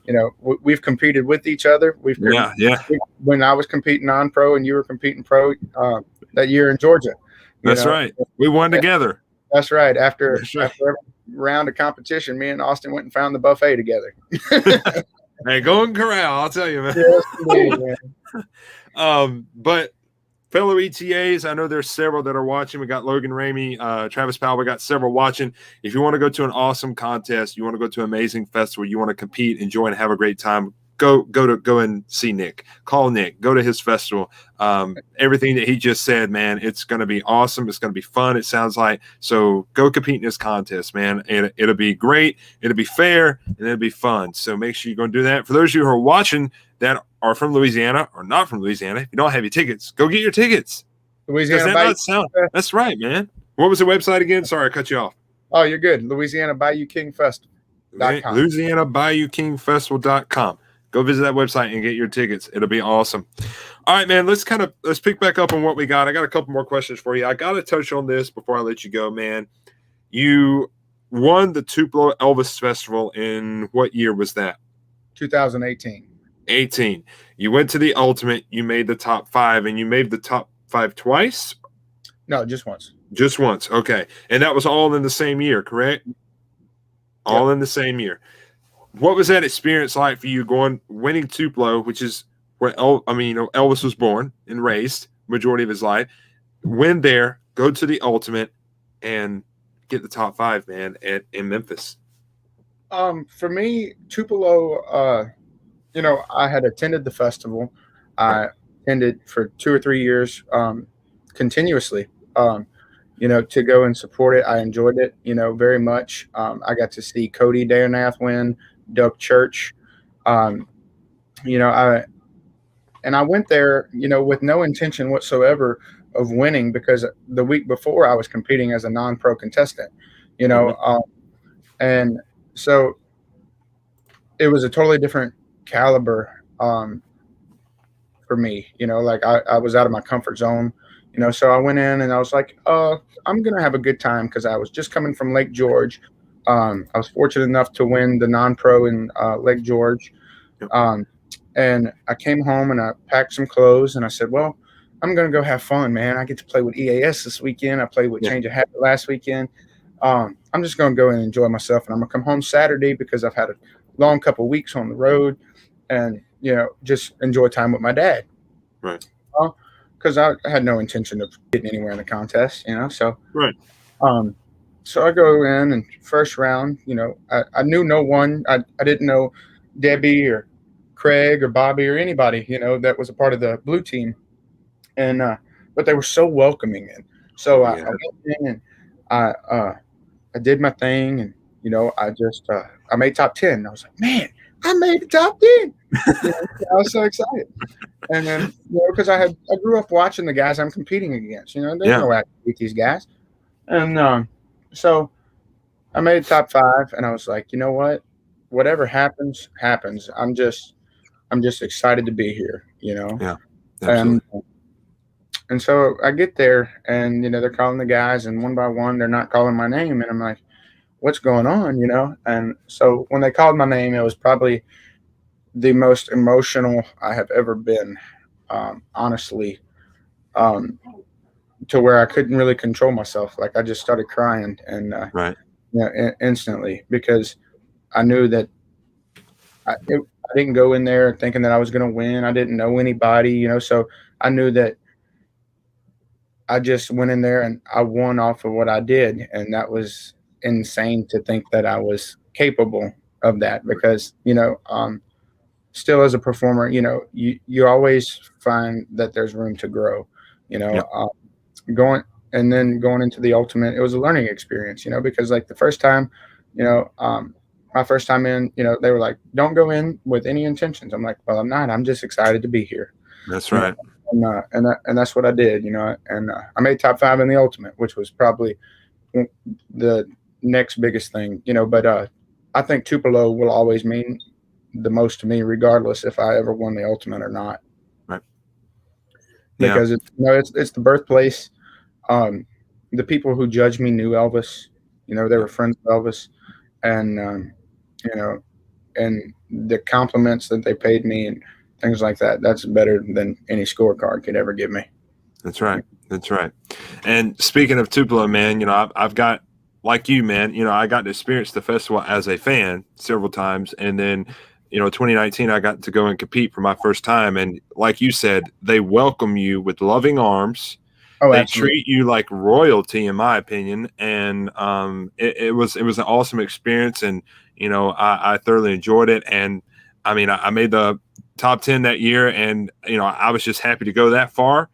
You know, we've competed with each other. When I was competing non-pro and you were competing pro that year in Georgia. That's right. We won together. That's right. After every round of competition, me and Austin went and found the buffet together. Hey, Golden Corral, I'll tell you, man. Yes, indeed, man. But fellow ETAs, I know there's several that are watching. We got Logan Ramey, Travis Powell. We got several watching. If you want to go to an awesome contest, you want to go to an amazing festival, you want to compete, enjoy, and have a great time, go and see Nick. Call Nick. Go to his festival. Everything that he just said, man, it's going to be awesome. It's going to be fun, it sounds like. So go compete in this contest, man. It'll be great. It'll be fair, and it'll be fun. So make sure you go and do that. For those of you who are watching that are from Louisiana or not from Louisiana, if you don't have your tickets, go get your tickets. Louisiana That's right, man. What was the website again? Sorry, I cut you off. Oh, you're good. Louisiana Bayou King Festival.com. Louisiana Bayou King Festival.com. Go visit that website and get your tickets. It'll be awesome. All right, man, let's pick back up on what we got. I got a couple more questions for you. I got to touch on this before I let you go, man. You won the Tupelo Elvis Festival in what year was that? 2018. 18. You went to the Ultimate. You made the top 5, and you made the top 5 twice? No, just once. Just once. Okay. And that was all in the same year, correct? All in the same year. What was that experience like for you winning Tupelo, which is where Elvis was born and raised majority of his life? Win there, go to the Ultimate, and get the top 5, man, in Memphis. For me, Tupelo, I had attended the festival. I attended for 2 or 3 years continuously, to go and support it. I enjoyed it, very much. I got to see Cody Dayonath win, Doug Church. I went there, with no intention whatsoever of winning, because the week before I was competing as a non-pro contestant, and so it was a totally different caliber for me, I was out of my comfort zone, so I went in and I was like, I'm going to have a good time, because I was just coming from Lake George. I was fortunate enough to win the non-pro in Lake George. And I came home and I packed some clothes and I said, well, I'm going to go have fun, man. I get to play with EAS this weekend. I played with Change of Habit last weekend. I'm just going to go and enjoy myself. And I'm going to come home Saturday, because I've had a long couple of weeks on the road, and, just enjoy time with my dad. Right. Because I had no intention of getting anywhere in the contest, so. Right. So I go in, and first round, I knew no one. I didn't know Debbie or Craig or Bobby or anybody, that was a part of the blue team. And but they were so welcoming. And so I went in and I did my thing, and I made top 10. I was like, man, I made the top 10. I was so excited. And then because I grew up watching the guys I'm competing against. There's no way I can beat these guys. And so I made top 5, and I was like, you know what? Whatever happens, happens. I'm just excited to be here, Yeah. Absolutely. And so I get there, and they're calling the guys, and one by one they're not calling my name, and I'm like, what's going on, And so when they called my name, it was probably the most emotional I have ever been, honestly, to where I couldn't really control myself. Like, I just started crying, and instantly, because I knew that I didn't go in there thinking that I was going to win. I didn't know anybody, so I knew that I just went in there and I won off of what I did. And that was insane to think that I was capable of that, because, still as a performer, you always find that there's room to grow, going into the Ultimate. It was a learning experience, because like the first time, my first time in, they were like, don't go in with any intentions. I'm like, well, I'm not. I'm just excited to be here. That's right. And that's what I did, and I made top 5 in the Ultimate, which was probably the next biggest thing, but I think Tupelo will always mean the most to me, regardless if I ever won the Ultimate or not. Right. Because it's the birthplace. The people who judged me knew Elvis. They were friends with Elvis, and and the compliments that they paid me and things like that. That's better than any scorecard could ever give me. That's right. That's right. And speaking of Tupelo, man, I've got, like you, man, I got to experience the festival as a fan several times. And then, 2019, I got to go and compete for my first time. And like you said, they welcome you with loving arms. Oh, they absolutely. treat you like royalty, in my opinion. And it was an awesome experience. And, I thoroughly enjoyed it. And I mean, I made the top 10 that year, and, I was just happy to go that far.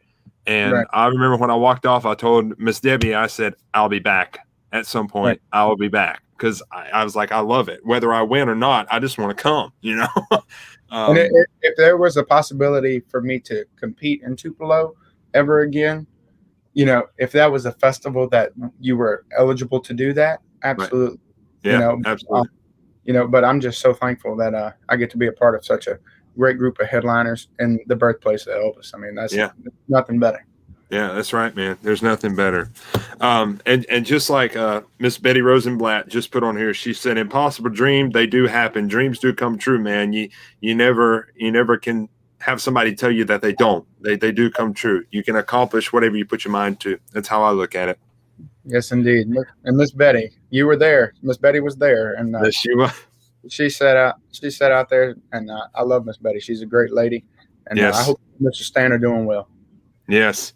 And Right. I remember when I walked off, I told Miss Debbie, I said, I'll be back at some point. Right. I will be back. Because I was like, I love it. Whether I win or not, I just want to come, And if there was a possibility for me to compete in Tupelo ever again, if that was a festival that you were eligible to do that, absolutely. Right. Yeah, absolutely. But I'm just so thankful that I get to be a part of such a great group of headliners in the birthplace of Elvis. I mean, that's nothing better. Yeah, that's right, man. There's nothing better. And just like Miss Betty Rosenblatt just put on here, she said, "Impossible dream, they do happen. Dreams do come true, man. You never can have somebody tell you that they don't. They do come true. You can accomplish whatever you put your mind to." That's how I look at it. Yes, indeed. And Miss Betty, you were there. Miss Betty was there, and yes, she was. She sat out there, and I love Miss Betty. She's a great lady, and yes. I hope Mr. Stan are doing well. Yes.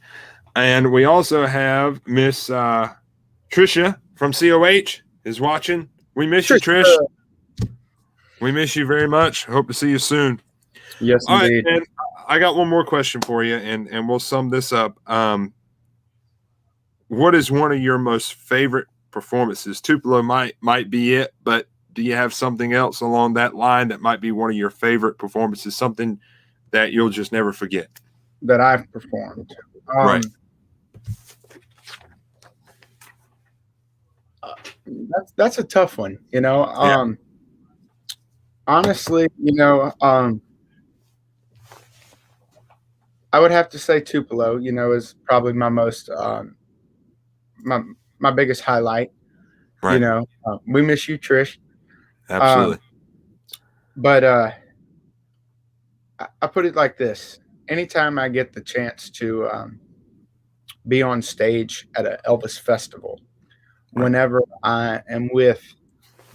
And we also have Miss Tricia from COH is watching. We miss you, Trish. We miss you very much. Hope to see you soon. Yes, all indeed. Right, and I got one more question for you, and we'll sum this up. What is one of your most favorite performances? Tupelo might be it, but do you have something else along that line that might be one of your favorite performances, something that you'll just never forget? That I've performed. Right. That's a tough one, honestly, I would have to say Tupelo, is probably my most my biggest highlight. Right. We miss you, Trish. Absolutely. But I put it like this. Anytime I get the chance to be on stage at an Elvis festival, right, whenever I am with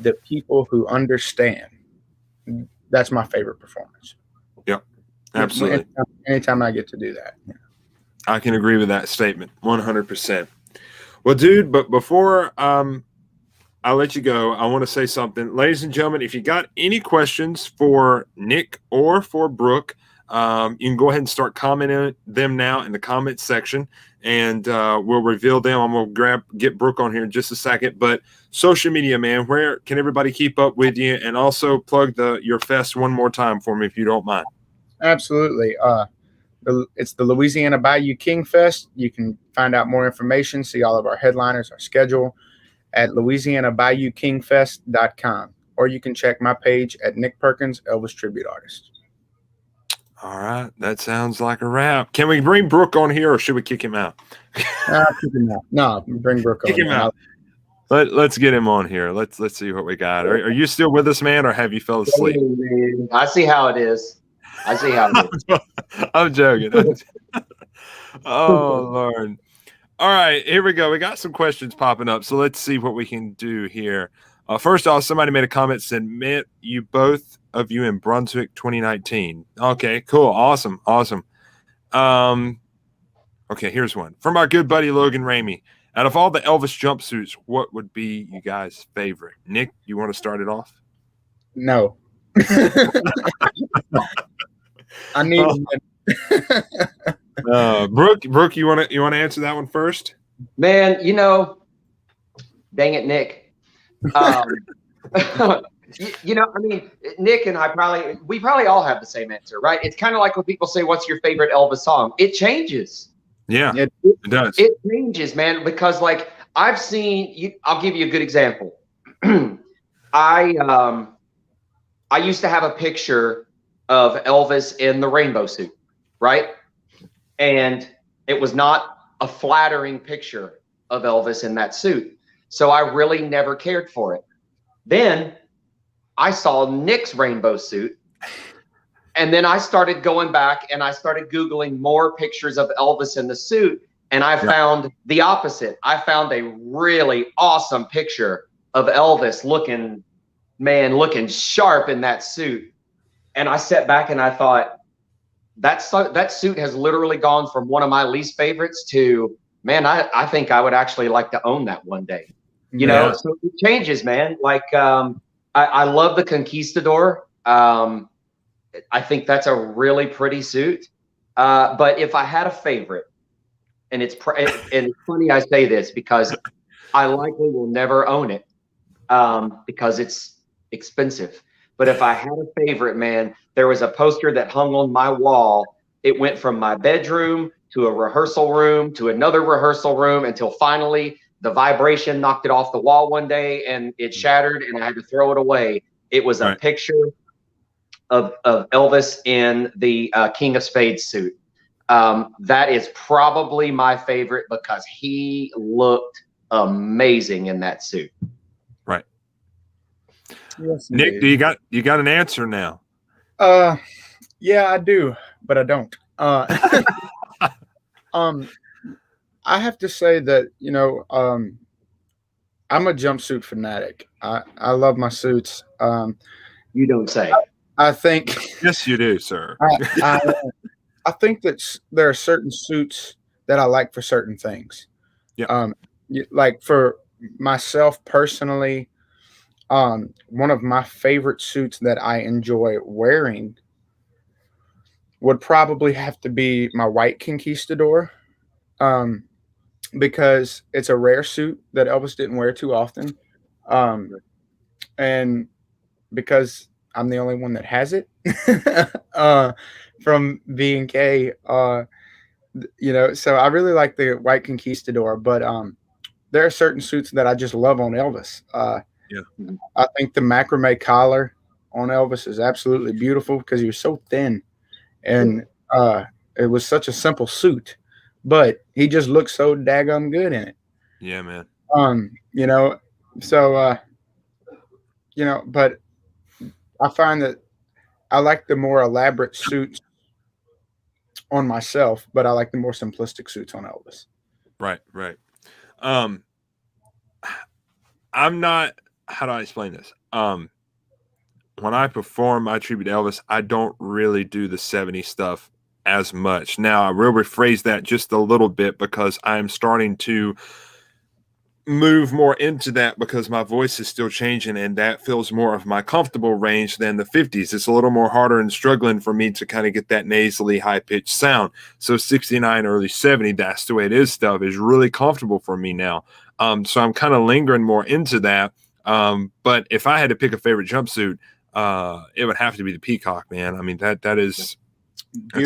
the people who understand, that's my favorite performance. Yep, absolutely. Anytime I get to do that. I can agree with that statement 100%. Well, dude, but before I let you go, I want to say something. Ladies and gentlemen, if you got any questions for Nick or for Brooke, you can go ahead and start commenting them now in the comments section, and we'll reveal them. I'm going to get Brooke on here in just a second. But social media, man, where can everybody keep up with you? And also plug your fest one more time for me, if you don't mind. Absolutely. It's the Louisiana Bayou King Fest. You can find out more information, see all of our headliners, our schedule at LouisianaBayouKingFest.com. Or you can check my page at Nick Perkins, Elvis Tribute Artist. All right, that sounds like a wrap. Can we bring Brooke on here, or should we kick him out? Kick him out. No, bring Brooke on. Kick him out. Let's get him on here. Let's see what we got. Are you still with us, man, or have you fell asleep? I see how it is. I'm joking. Oh, Lord. All right, here we go. We got some questions popping up, so let's see what we can do here. First off, somebody made a comment, said, "Met you both of you in Brunswick 2019. Okay, cool. Awesome. Okay, here's one. From our good buddy Logan Ramey. Out of all the Elvis jumpsuits, what would be you guys' favorite? Nick, you want to start it off? No. I need Brooke, you want to answer that one first? Man, dang it, Nick. I mean, Nick and I probably all have the same answer, right? It's kind of like when people say, "What's your favorite Elvis song?" It changes. Yeah, it does. It changes, man, because like I've seen you. I'll give you a good example. I used to have a picture of Elvis in the rainbow suit, right? And it was not a flattering picture of Elvis in that suit. So I really never cared for it. Then I saw Nick's rainbow suit. And then I started going back and I started Googling more pictures of Elvis in the suit. And I found the opposite. I found a really awesome picture of Elvis looking sharp in that suit. And I sat back and I thought, that suit has literally gone from one of my least favorites to, man, I think I would actually like to own that one day. You know, so it changes, man. Like, I love the Conquistador. I think that's a really pretty suit. But if I had a favorite, and it's funny I say this because I likely will never own it because it's expensive. But if I had a favorite, man, there was a poster that hung on my wall. It went from my bedroom to a rehearsal room to another rehearsal room until finally the vibration knocked it off the wall one day and it shattered and I had to throw it away. It was a picture of Elvis in the King of Spades suit. That is probably my favorite because he looked amazing in that suit. Right. Yes, Nick, do you got an answer now? Yeah, I do, but I don't. I have to say that, you know, I'm a jumpsuit fanatic. I love my suits. You don't say. I think. Yes, you do, sir. I think that there are certain suits that I like for certain things. Yeah. Like for myself personally, one of my favorite suits that I enjoy wearing would probably have to be my white Conquistador, because it's a rare suit that Elvis didn't wear too often, and because I'm the only one that has it from B&K, you know, so I really like the white Conquistador, but there are certain suits that I just love on Elvis. I think the macrame collar on Elvis is absolutely beautiful because he was so thin, and it was such a simple suit, but he just looked so daggum good in it. Yeah, man. You know, so you know, but I find that I like the more elaborate suits on myself, but I like the more simplistic suits on Elvis. Right. I'm not, how do I explain this? When I perform my tribute to Elvis, I don't really do the 70s stuff as much. Now, I will rephrase that just a little bit because I'm starting to move more into that because my voice is still changing and that feels more of my comfortable range than the 50s. It's a little more harder and struggling for me to kind of get that nasally high-pitched sound. So 69, early 70, that's the way it is stuff is really comfortable for me now. So I'm kind of lingering more into that. But if I had to pick a favorite jumpsuit, it would have to be the Peacock, man. I mean, that's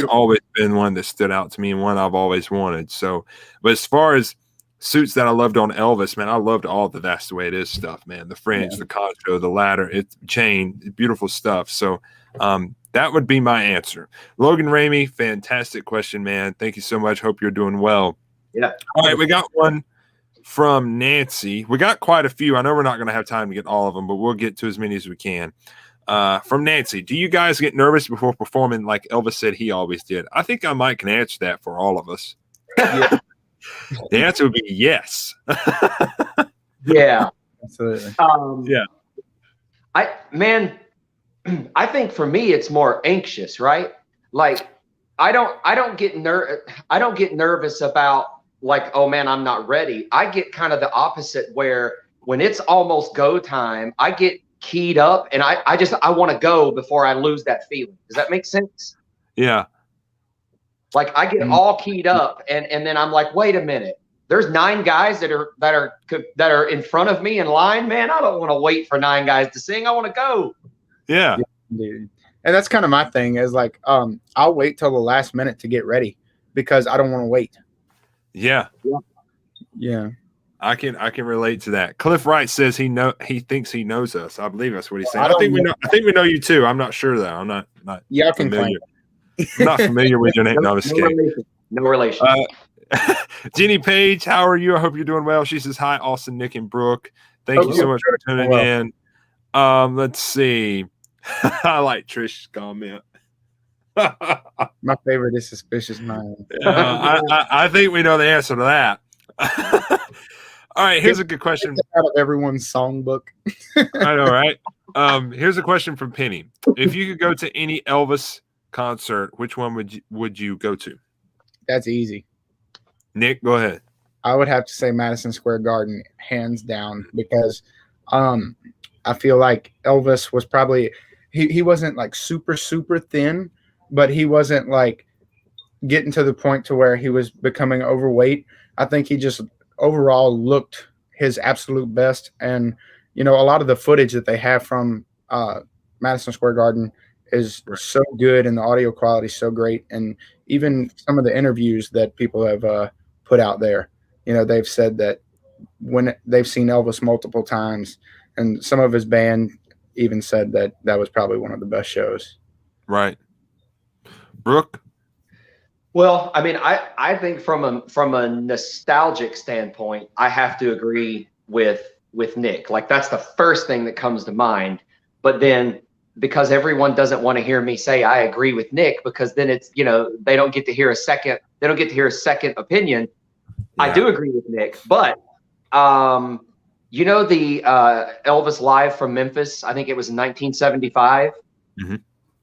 always been one that stood out to me and one I've always wanted. So, but as far as suits that I loved on Elvis, man, I loved all the That's the Way It Is stuff, man. The fringe, the concho, the ladder, it's chain, beautiful stuff. So that would be my answer. Logan Ramey, fantastic question, man. Thank you so much. Hope you're doing well. Yeah. All right, we got one from Nancy. We got quite a few. I know we're not going to have time to get all of them, but we'll get to as many as we can. From Nancy, do you guys get nervous before performing like Elvis said he always did? I think I might can answer that for all of us. Yeah. The answer would be yes. Yeah. Absolutely. Yeah. I think for me it's more anxious, right? Like I don't get nervous about like, oh man, I'm not ready. I get kind of the opposite where when it's almost go time, I get keyed up and I want to go before I lose that feeling. Does that make sense? Yeah. Like I get all keyed up and then I'm like, wait a minute. There's 9 guys that are in front of me in line, man. I don't want to wait for 9 guys to sing. I want to go. Yeah. Dude. And that's kind of my thing is like, I'll wait till the last minute to get ready because I don't want to wait. Yeah. Yeah. I can relate to that. Cliff Wright says he thinks he knows us. I believe that's what he's saying. I think we know you too. I'm not sure though. I'm not y'all can claim. I'm not familiar with your name. No, I'm just kidding. No relation. Jenny Page, how are you? I hope you're doing well. She says hi, Austin, Nick, and Brooke. Thank you so much for tuning in. Let's see. I like Trish's comment. My favorite is Suspicious Mind. I think we know the answer to that. All right, here's a good question. Out of everyone's songbook. I know, right? Here's a question from Penny. If you could go to any Elvis concert, which one would you go to? That's easy. Nick, go ahead. I would have to say Madison Square Garden, hands down, because I feel like Elvis was probably he wasn't like super, super thin, but he wasn't like getting to the point to where he was becoming overweight. I think he just overall looked his absolute best. And, you know, a lot of the footage that they have from Madison Square Garden is so good and the audio quality is so great. And even some of the interviews that people have put out there, you know, they've said that when they've seen Elvis multiple times, and some of his band even said that that was probably one of the best shows. Right. Brooke? Well, I mean, I think from a nostalgic standpoint, I have to agree with Nick. Like, that's the first thing that comes to mind. But then, because everyone doesn't want to hear me say I agree with Nick, because then it's, you know, they don't get to hear a second opinion. Yeah. I do agree with Nick, but you know the Elvis Live from Memphis, I think it was in 1975. Mm-hmm.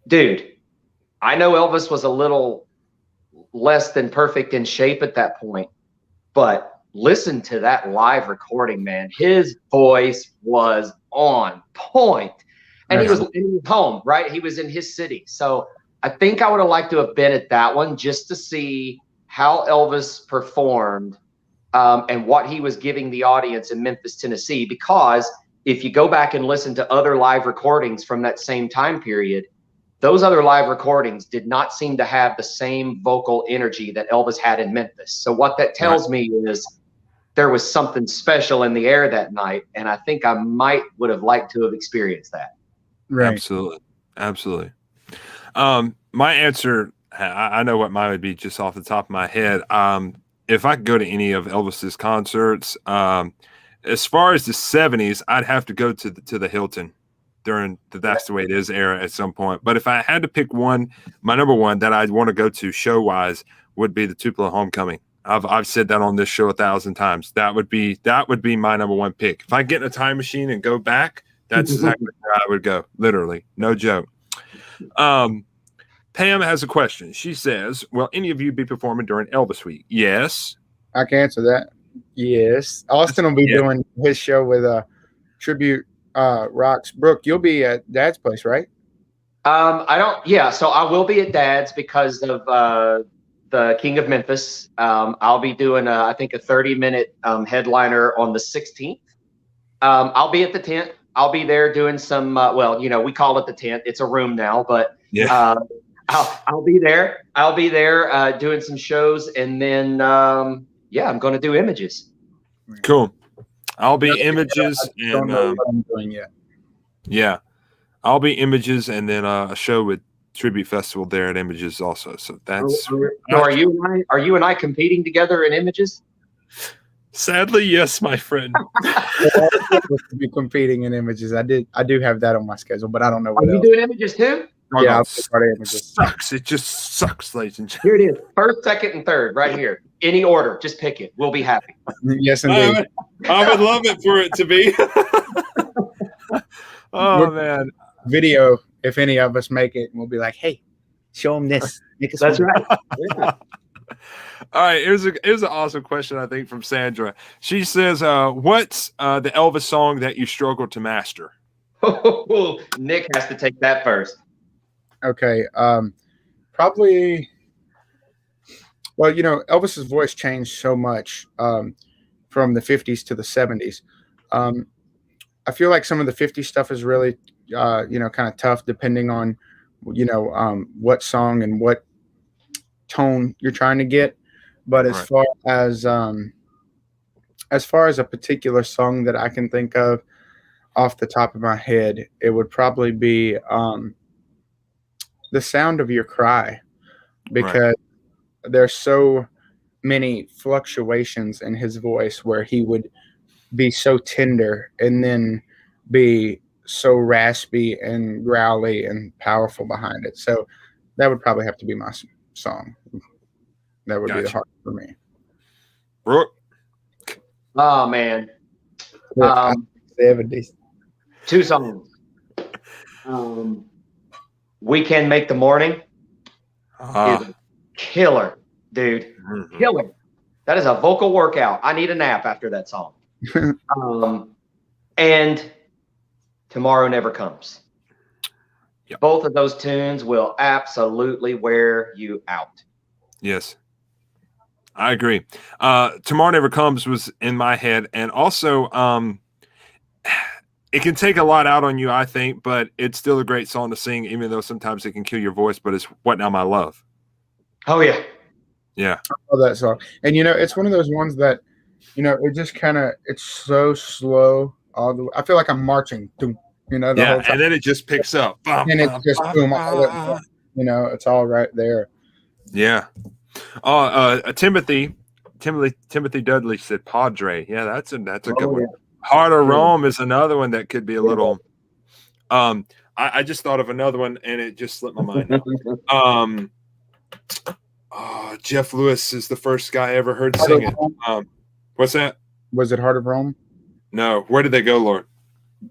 Dude, I know Elvis was a little less than perfect in shape at that point, but listen to that live recording, man. His voice was on point. And he was home, right? He was in his city. So I think I would have liked to have been at that one just to see how Elvis performed and what he was giving the audience in Memphis, Tennessee. Because if you go back and listen to other live recordings from that same time period, those other live recordings did not seem to have the same vocal energy that Elvis had in Memphis. So what that tells me is there was something special in the air that night. And I think I would have liked to have experienced that. Right. Absolutely. My answer, I know what mine would be just off the top of my head. If I could go to any of Elvis's concerts, as far as the 70s, I'd have to go to the Hilton during the That's the Way It Is era at some point. But if I had to pick one, my number one that I'd want to go to show wise would be the Tupelo Homecoming. I've said that on this show 1,000 times. That would be my number one pick. If I get in a time machine and go back, that's exactly where I would go. Literally, no joke. Pam has a question. She says, will any of you be performing during Elvis Week? Yes. I can answer that. Yes. Austin will be doing his show with Tribute Rocks. Brooke, you'll be at Dad's place, right? So I will be at Dad's because of the King of Memphis. I'll be doing, I think, a 30-minute headliner on the 16th. I'll be at the tent. I'll be there doing some, we call it the tent. It's a room now, but I'll be there. I'll be there doing some shows, and then I'm going to do images. Cool. I'll be images, and don't know what I'm doing yet. Yeah, I'll be images, and then a show with Tribute Festival there at Images also. So that's. So are you and I competing together in images? Sadly, yes, my friend. Be competing in images. I do have that on my schedule, but I don't know what else. Are you doing images too? Yeah, it sucks. It just sucks, ladies and gentlemen. Here it is. First, second, and third, right here. Any order, just pick it. We'll be happy. Yes, indeed. I would love it for it to be. Man. Video, if any of us make it, we'll be like, hey, show them this. That's right. Yeah. All right, here's an awesome question, I think, from Sandra. She says, what's the Elvis song that you struggle to master? Nick has to take that first. Okay. Probably, well, Elvis's voice changed so much from the 50s to the 70s. I feel like some of the 50s stuff is really, kind of tough depending on, what song and what tone you're trying to get. But as far as as far as a particular song that I can think of off the top of my head, it would probably be The Sound of Your Cry, because there's so many fluctuations in his voice where he would be so tender and then be so raspy and growly and powerful behind it. So that would probably have to be my song. That would be the hardest for me. Brooke? Oh, man. 70s. 2 songs. We Can Make the Morning is a killer, dude. Mm-hmm. Killer. That is a vocal workout. I need a nap after that song. And Tomorrow Never Comes. Yep. Both of those tunes will absolutely wear you out. Yes, I agree. Tomorrow Never Comes was in my head, and also it can take a lot out on you, I think, but it's still a great song to sing, even though sometimes it can kill your voice. But it's What Now My Love. Oh, yeah. Yeah. I love that song. And, it's one of those ones that, it just kind of, it's so slow. I feel like I'm marching, the whole time. And then it just picks up. And it's just, boom, it's all right there. Yeah. Timothy Dudley said Padre. Yeah, that's a good one. Heart of Rome is another one that could be a little. I just thought of another one and it just slipped my mind. Jeff Lewis is the first guy I ever heard sing it. What's that? Was it Heart of Rome? No. Where did they go, Lord?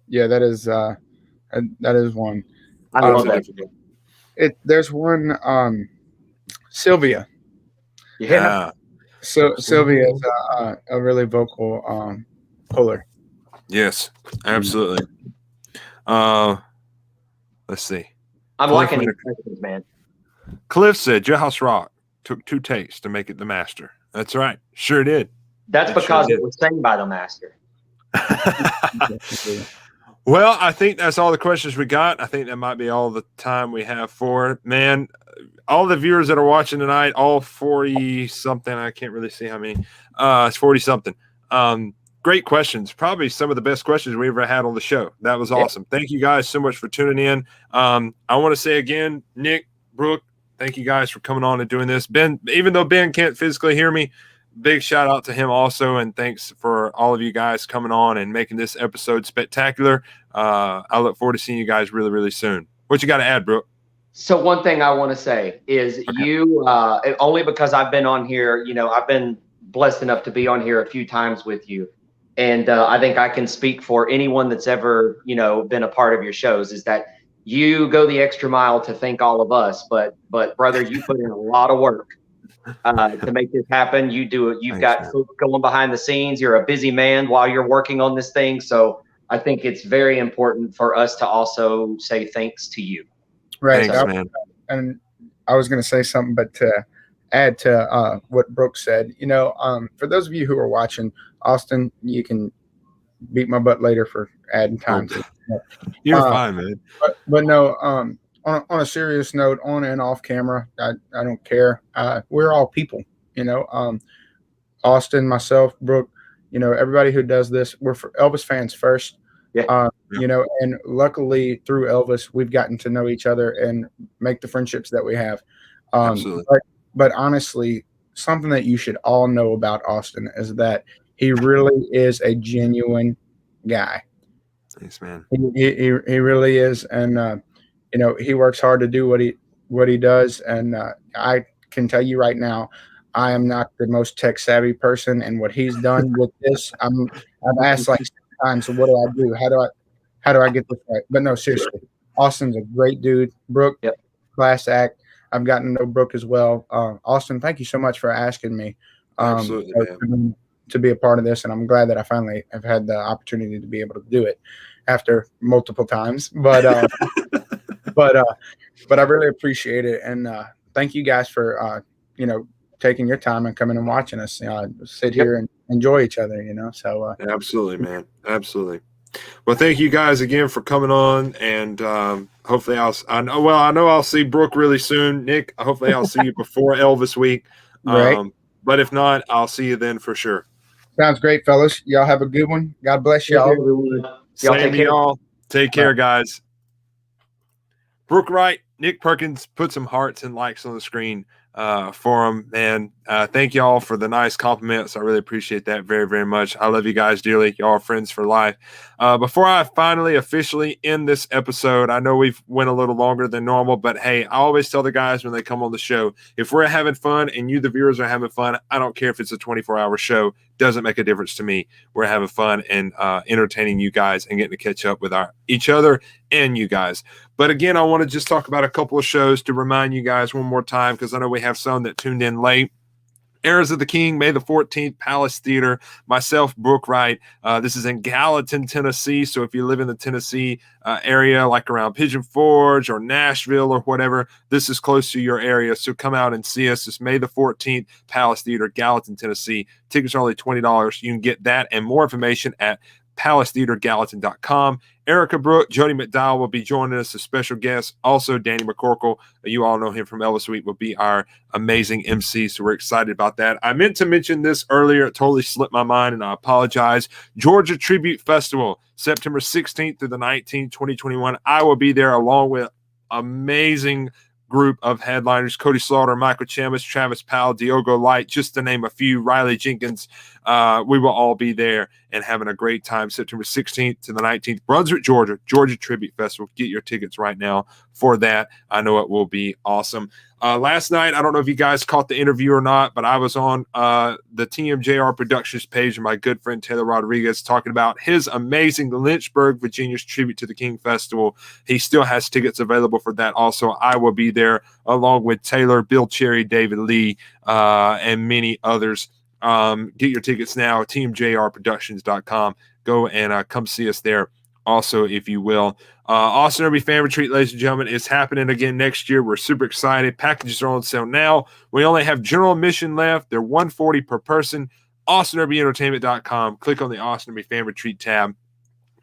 Yeah, that is one. I love that. There's one. Sylvia. Yeah. So Sylvia is a really vocal puller. Yes, absolutely. Let's see. I'm liking these questions, man. Cliff said Jailhouse Rock took 2 takes to make it the master. That's right. Sure did. That's because it was sang by the master. Well, I think that's all the questions we got. I think that might be all the time we have for it. Man, all the viewers that are watching tonight, all 40-something, I can't really see how many. It's 40-something. Great questions. Probably some of the best questions we ever had on the show. That was awesome. Thank you guys so much for tuning in. I want to say again, Nick, Brooke, thank you guys for coming on and doing this. Ben, even though Ben can't physically hear me, big shout out to him also, and thanks for all of you guys coming on and making this episode spectacular. I look forward to seeing you guys really, really soon. What you got to add, Brooke? So one thing I want to say is you, only because I've been on here, I've been blessed enough to be on here a few times with you. And I think I can speak for anyone that's ever, been a part of your shows, is that you go the extra mile to thank all of us. But brother, you put in a lot of work to make this happen. You do it. You've got folks going behind the scenes. You're a busy man while you're working on this thing. So I think it's very important for us to also say thanks to you. Right. Thanks, man. And I was going to say something, but to add to what Brooke said, for those of you who are watching, Austin, you can beat my butt later for adding time. You're fine, man. But no, on a serious note, on and off camera, I don't care. We're all people, Austin, myself, Brooke, everybody who does this, we're for Elvis fans first. Yeah. And luckily through Elvis, we've gotten to know each other and make the friendships that we have. Absolutely. But honestly, something that you should all know about Austin is that he really is a genuine guy. Thanks, man. He really is, and he works hard to do what he does. And I can tell you right now, I am not the most tech savvy person, and what he's done with this, I've asked like 6 times, so what do I do? How do I get this right? But no, seriously, Austin's a great dude. Brooke, class act. I've gotten to know Brooke as well. Austin, thank you so much for asking me to be a part of this, and I'm glad that I finally have had the opportunity to be able to do it after multiple times. But but I really appreciate it, and thank you guys for taking your time and coming and watching us sit here and enjoy each other. So absolutely, man, absolutely. Well, thank you guys again for coming on, and hopefully I know I'll see Brooke really soon. Nick, hopefully I'll see you before Elvis week. Right. But if not, I'll see you then for sure. Sounds great, fellas. Y'all have a good one. God bless y'all. Same to y'all. Take care, guys. Brooke, Wright, Nick Perkins, put some hearts and likes on the screen for them, man. Thank y'all for the nice compliments. I really appreciate that very, very much. I love you guys dearly. Y'all are friends for life. Before I finally officially end this episode, I know we've went a little longer than normal, but hey, I always tell the guys when they come on the show, if we're having fun and you, the viewers, are having fun, I don't care if it's a 24-hour show. Doesn't make a difference to me. We're having fun and entertaining you guys and getting to catch up with each other and you guys. But again, I want to just talk about a couple of shows to remind you guys one more time, because I know we have some that tuned in late. Heirs of the King, May the 14th, Palace Theater. Myself, Brooke, Wright. This is in Gallatin, Tennessee. So if you live in the Tennessee area, like around Pigeon Forge or Nashville or whatever, this is close to your area. So come out and see us. It's May the 14th, Palace Theater, Gallatin, Tennessee. Tickets are only $20. You can get that and more information at palacetheatergallatin.com. Erica Brooke, Jody McDowell will be joining us as special guests. Also, Danny McCorkle, you all know him from Elvis Week, will be our amazing MC. So we're excited about that. I meant to mention this earlier. It totally slipped my mind, and I apologize. Georgia Tribute Festival, September 16th through the 19th, 2021. I will be there along with amazing group of headliners: Cody Slaughter, Michael Chamis, Travis Powell, Diogo Light, just to name a few, Riley Jenkins. We will all be there and having a great time. September 16th to the 19th, Brunswick, Georgia, Georgia Tribute Festival. Get your tickets right now for that. I know it will be awesome. Last night, I don't know if you guys caught the interview or not, but I was on the TMJR Productions page, and my good friend Taylor Rodriguez talking about his amazing Lynchburg, Virginia's Tribute to the King Festival. He still has tickets available for that. Also, I will be there along with Taylor, Bill Cherry, David Lee, and many others. Get your tickets now, tmjrproductions.com. Go and come see us there also, if you will. Austin Irby Fan Retreat, ladies and gentlemen, is happening again next year. We're super excited. Packages are on sale now. We only have general admission left. They're $140 per person. AustinIrbyEntertainment.com. Click on the Austin Irby Fan Retreat tab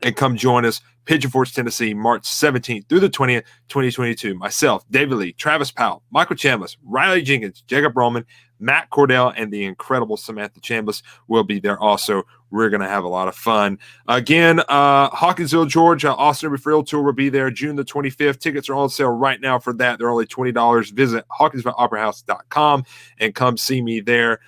and come join us. Pigeon Forge, Tennessee, March 17th through the 20th, 2022. Myself, David Lee, Travis Powell, Michael Chambliss, Riley Jenkins, Jacob Roman, Matt Cordell, and the incredible Samantha Chambliss will be there also. We're going to have a lot of fun. Again, Hawkinsville, Georgia, Austin Irby Frill Tour will be there June the 25th. Tickets are on sale right now for that. They're only $20. Visit HawkinsvilleOperaHouse.com and come see me there.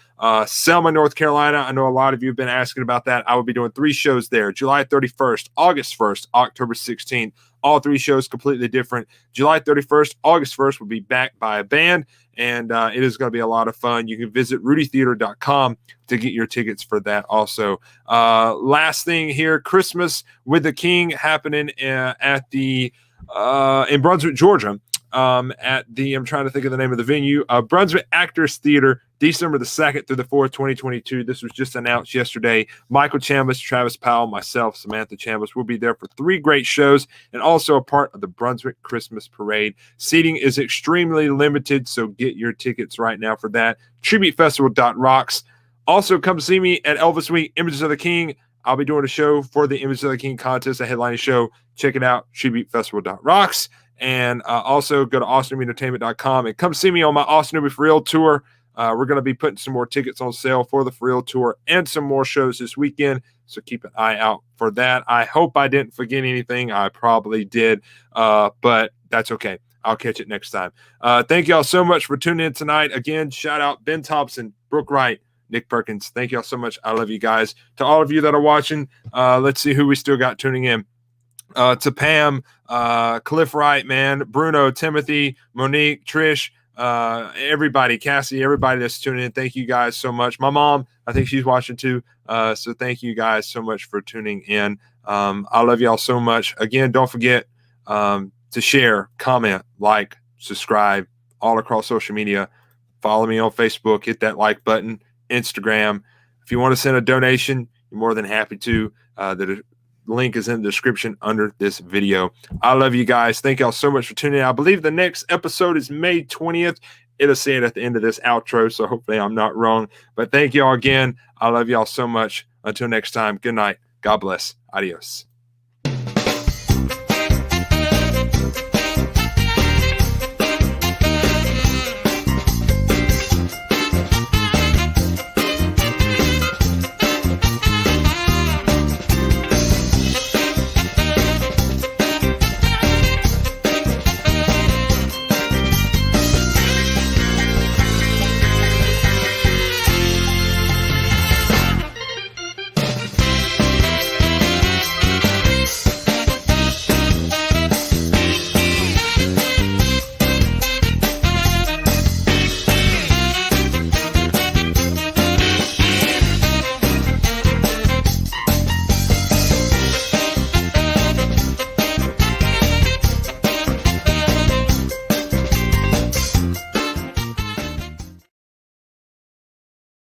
Selma, North Carolina. I know a lot of you have been asking about that. I will be doing 3 shows there: July 31st, August 1st, October 16th. All 3 shows completely different. July 31st, August 1st will be backed by a band, and it is going to be a lot of fun. You can visit rudytheater.com to get your tickets for that also. Last thing here, Christmas with the King happening at the in Brunswick, Georgia. At the, I'm trying to think of the name of the venue, Brunswick Actors Theater, December the 2nd through the 4th, 2022. This was just announced yesterday. Michael Chambliss, Travis Powell, myself, Samantha Chambliss will be there for 3 great shows and also a part of the Brunswick Christmas Parade. Seating is extremely limited, so get your tickets right now for that. TributeFestival.rocks. Also, come see me at Elvis Week, Images of the King. I'll be doing a show for the Images of the King contest, a headlining show. Check it out, TributeFestival.rocks. And also go to AustinErbyEntertainment.com and come see me on my Austin Irby For Real tour. We're going to be putting some more tickets on sale for the For Real tour and some more shows this weekend. So keep an eye out for that. I hope I didn't forget anything. I probably did, but that's okay. I'll catch it next time. Thank y'all so much for tuning in tonight. Again, shout out Ben Thompson, Brooke Wright, Nick Perkins. Thank y'all so much. I love you guys. To all of you that are watching, let's see who we still got tuning in. To Pam, Cliff Wright, man, Bruno, Timothy, Monique, Trish, everybody, Cassie, everybody that's tuning in. Thank you guys so much. My mom, I think she's watching too. So thank you guys so much for tuning in. I love y'all so much. Again, don't forget to share, comment, like, subscribe all across social media. Follow me on Facebook. Hit that like button. Instagram. If you want to send a donation, you're more than happy to. The link is in the description under this video. I love you guys. Thank y'all so much for tuning in. I believe the next episode is May 20th. It'll say it at the end of this outro, so hopefully I'm not wrong. But thank y'all again. I love y'all so much. Until next time, good night. God bless. Adios.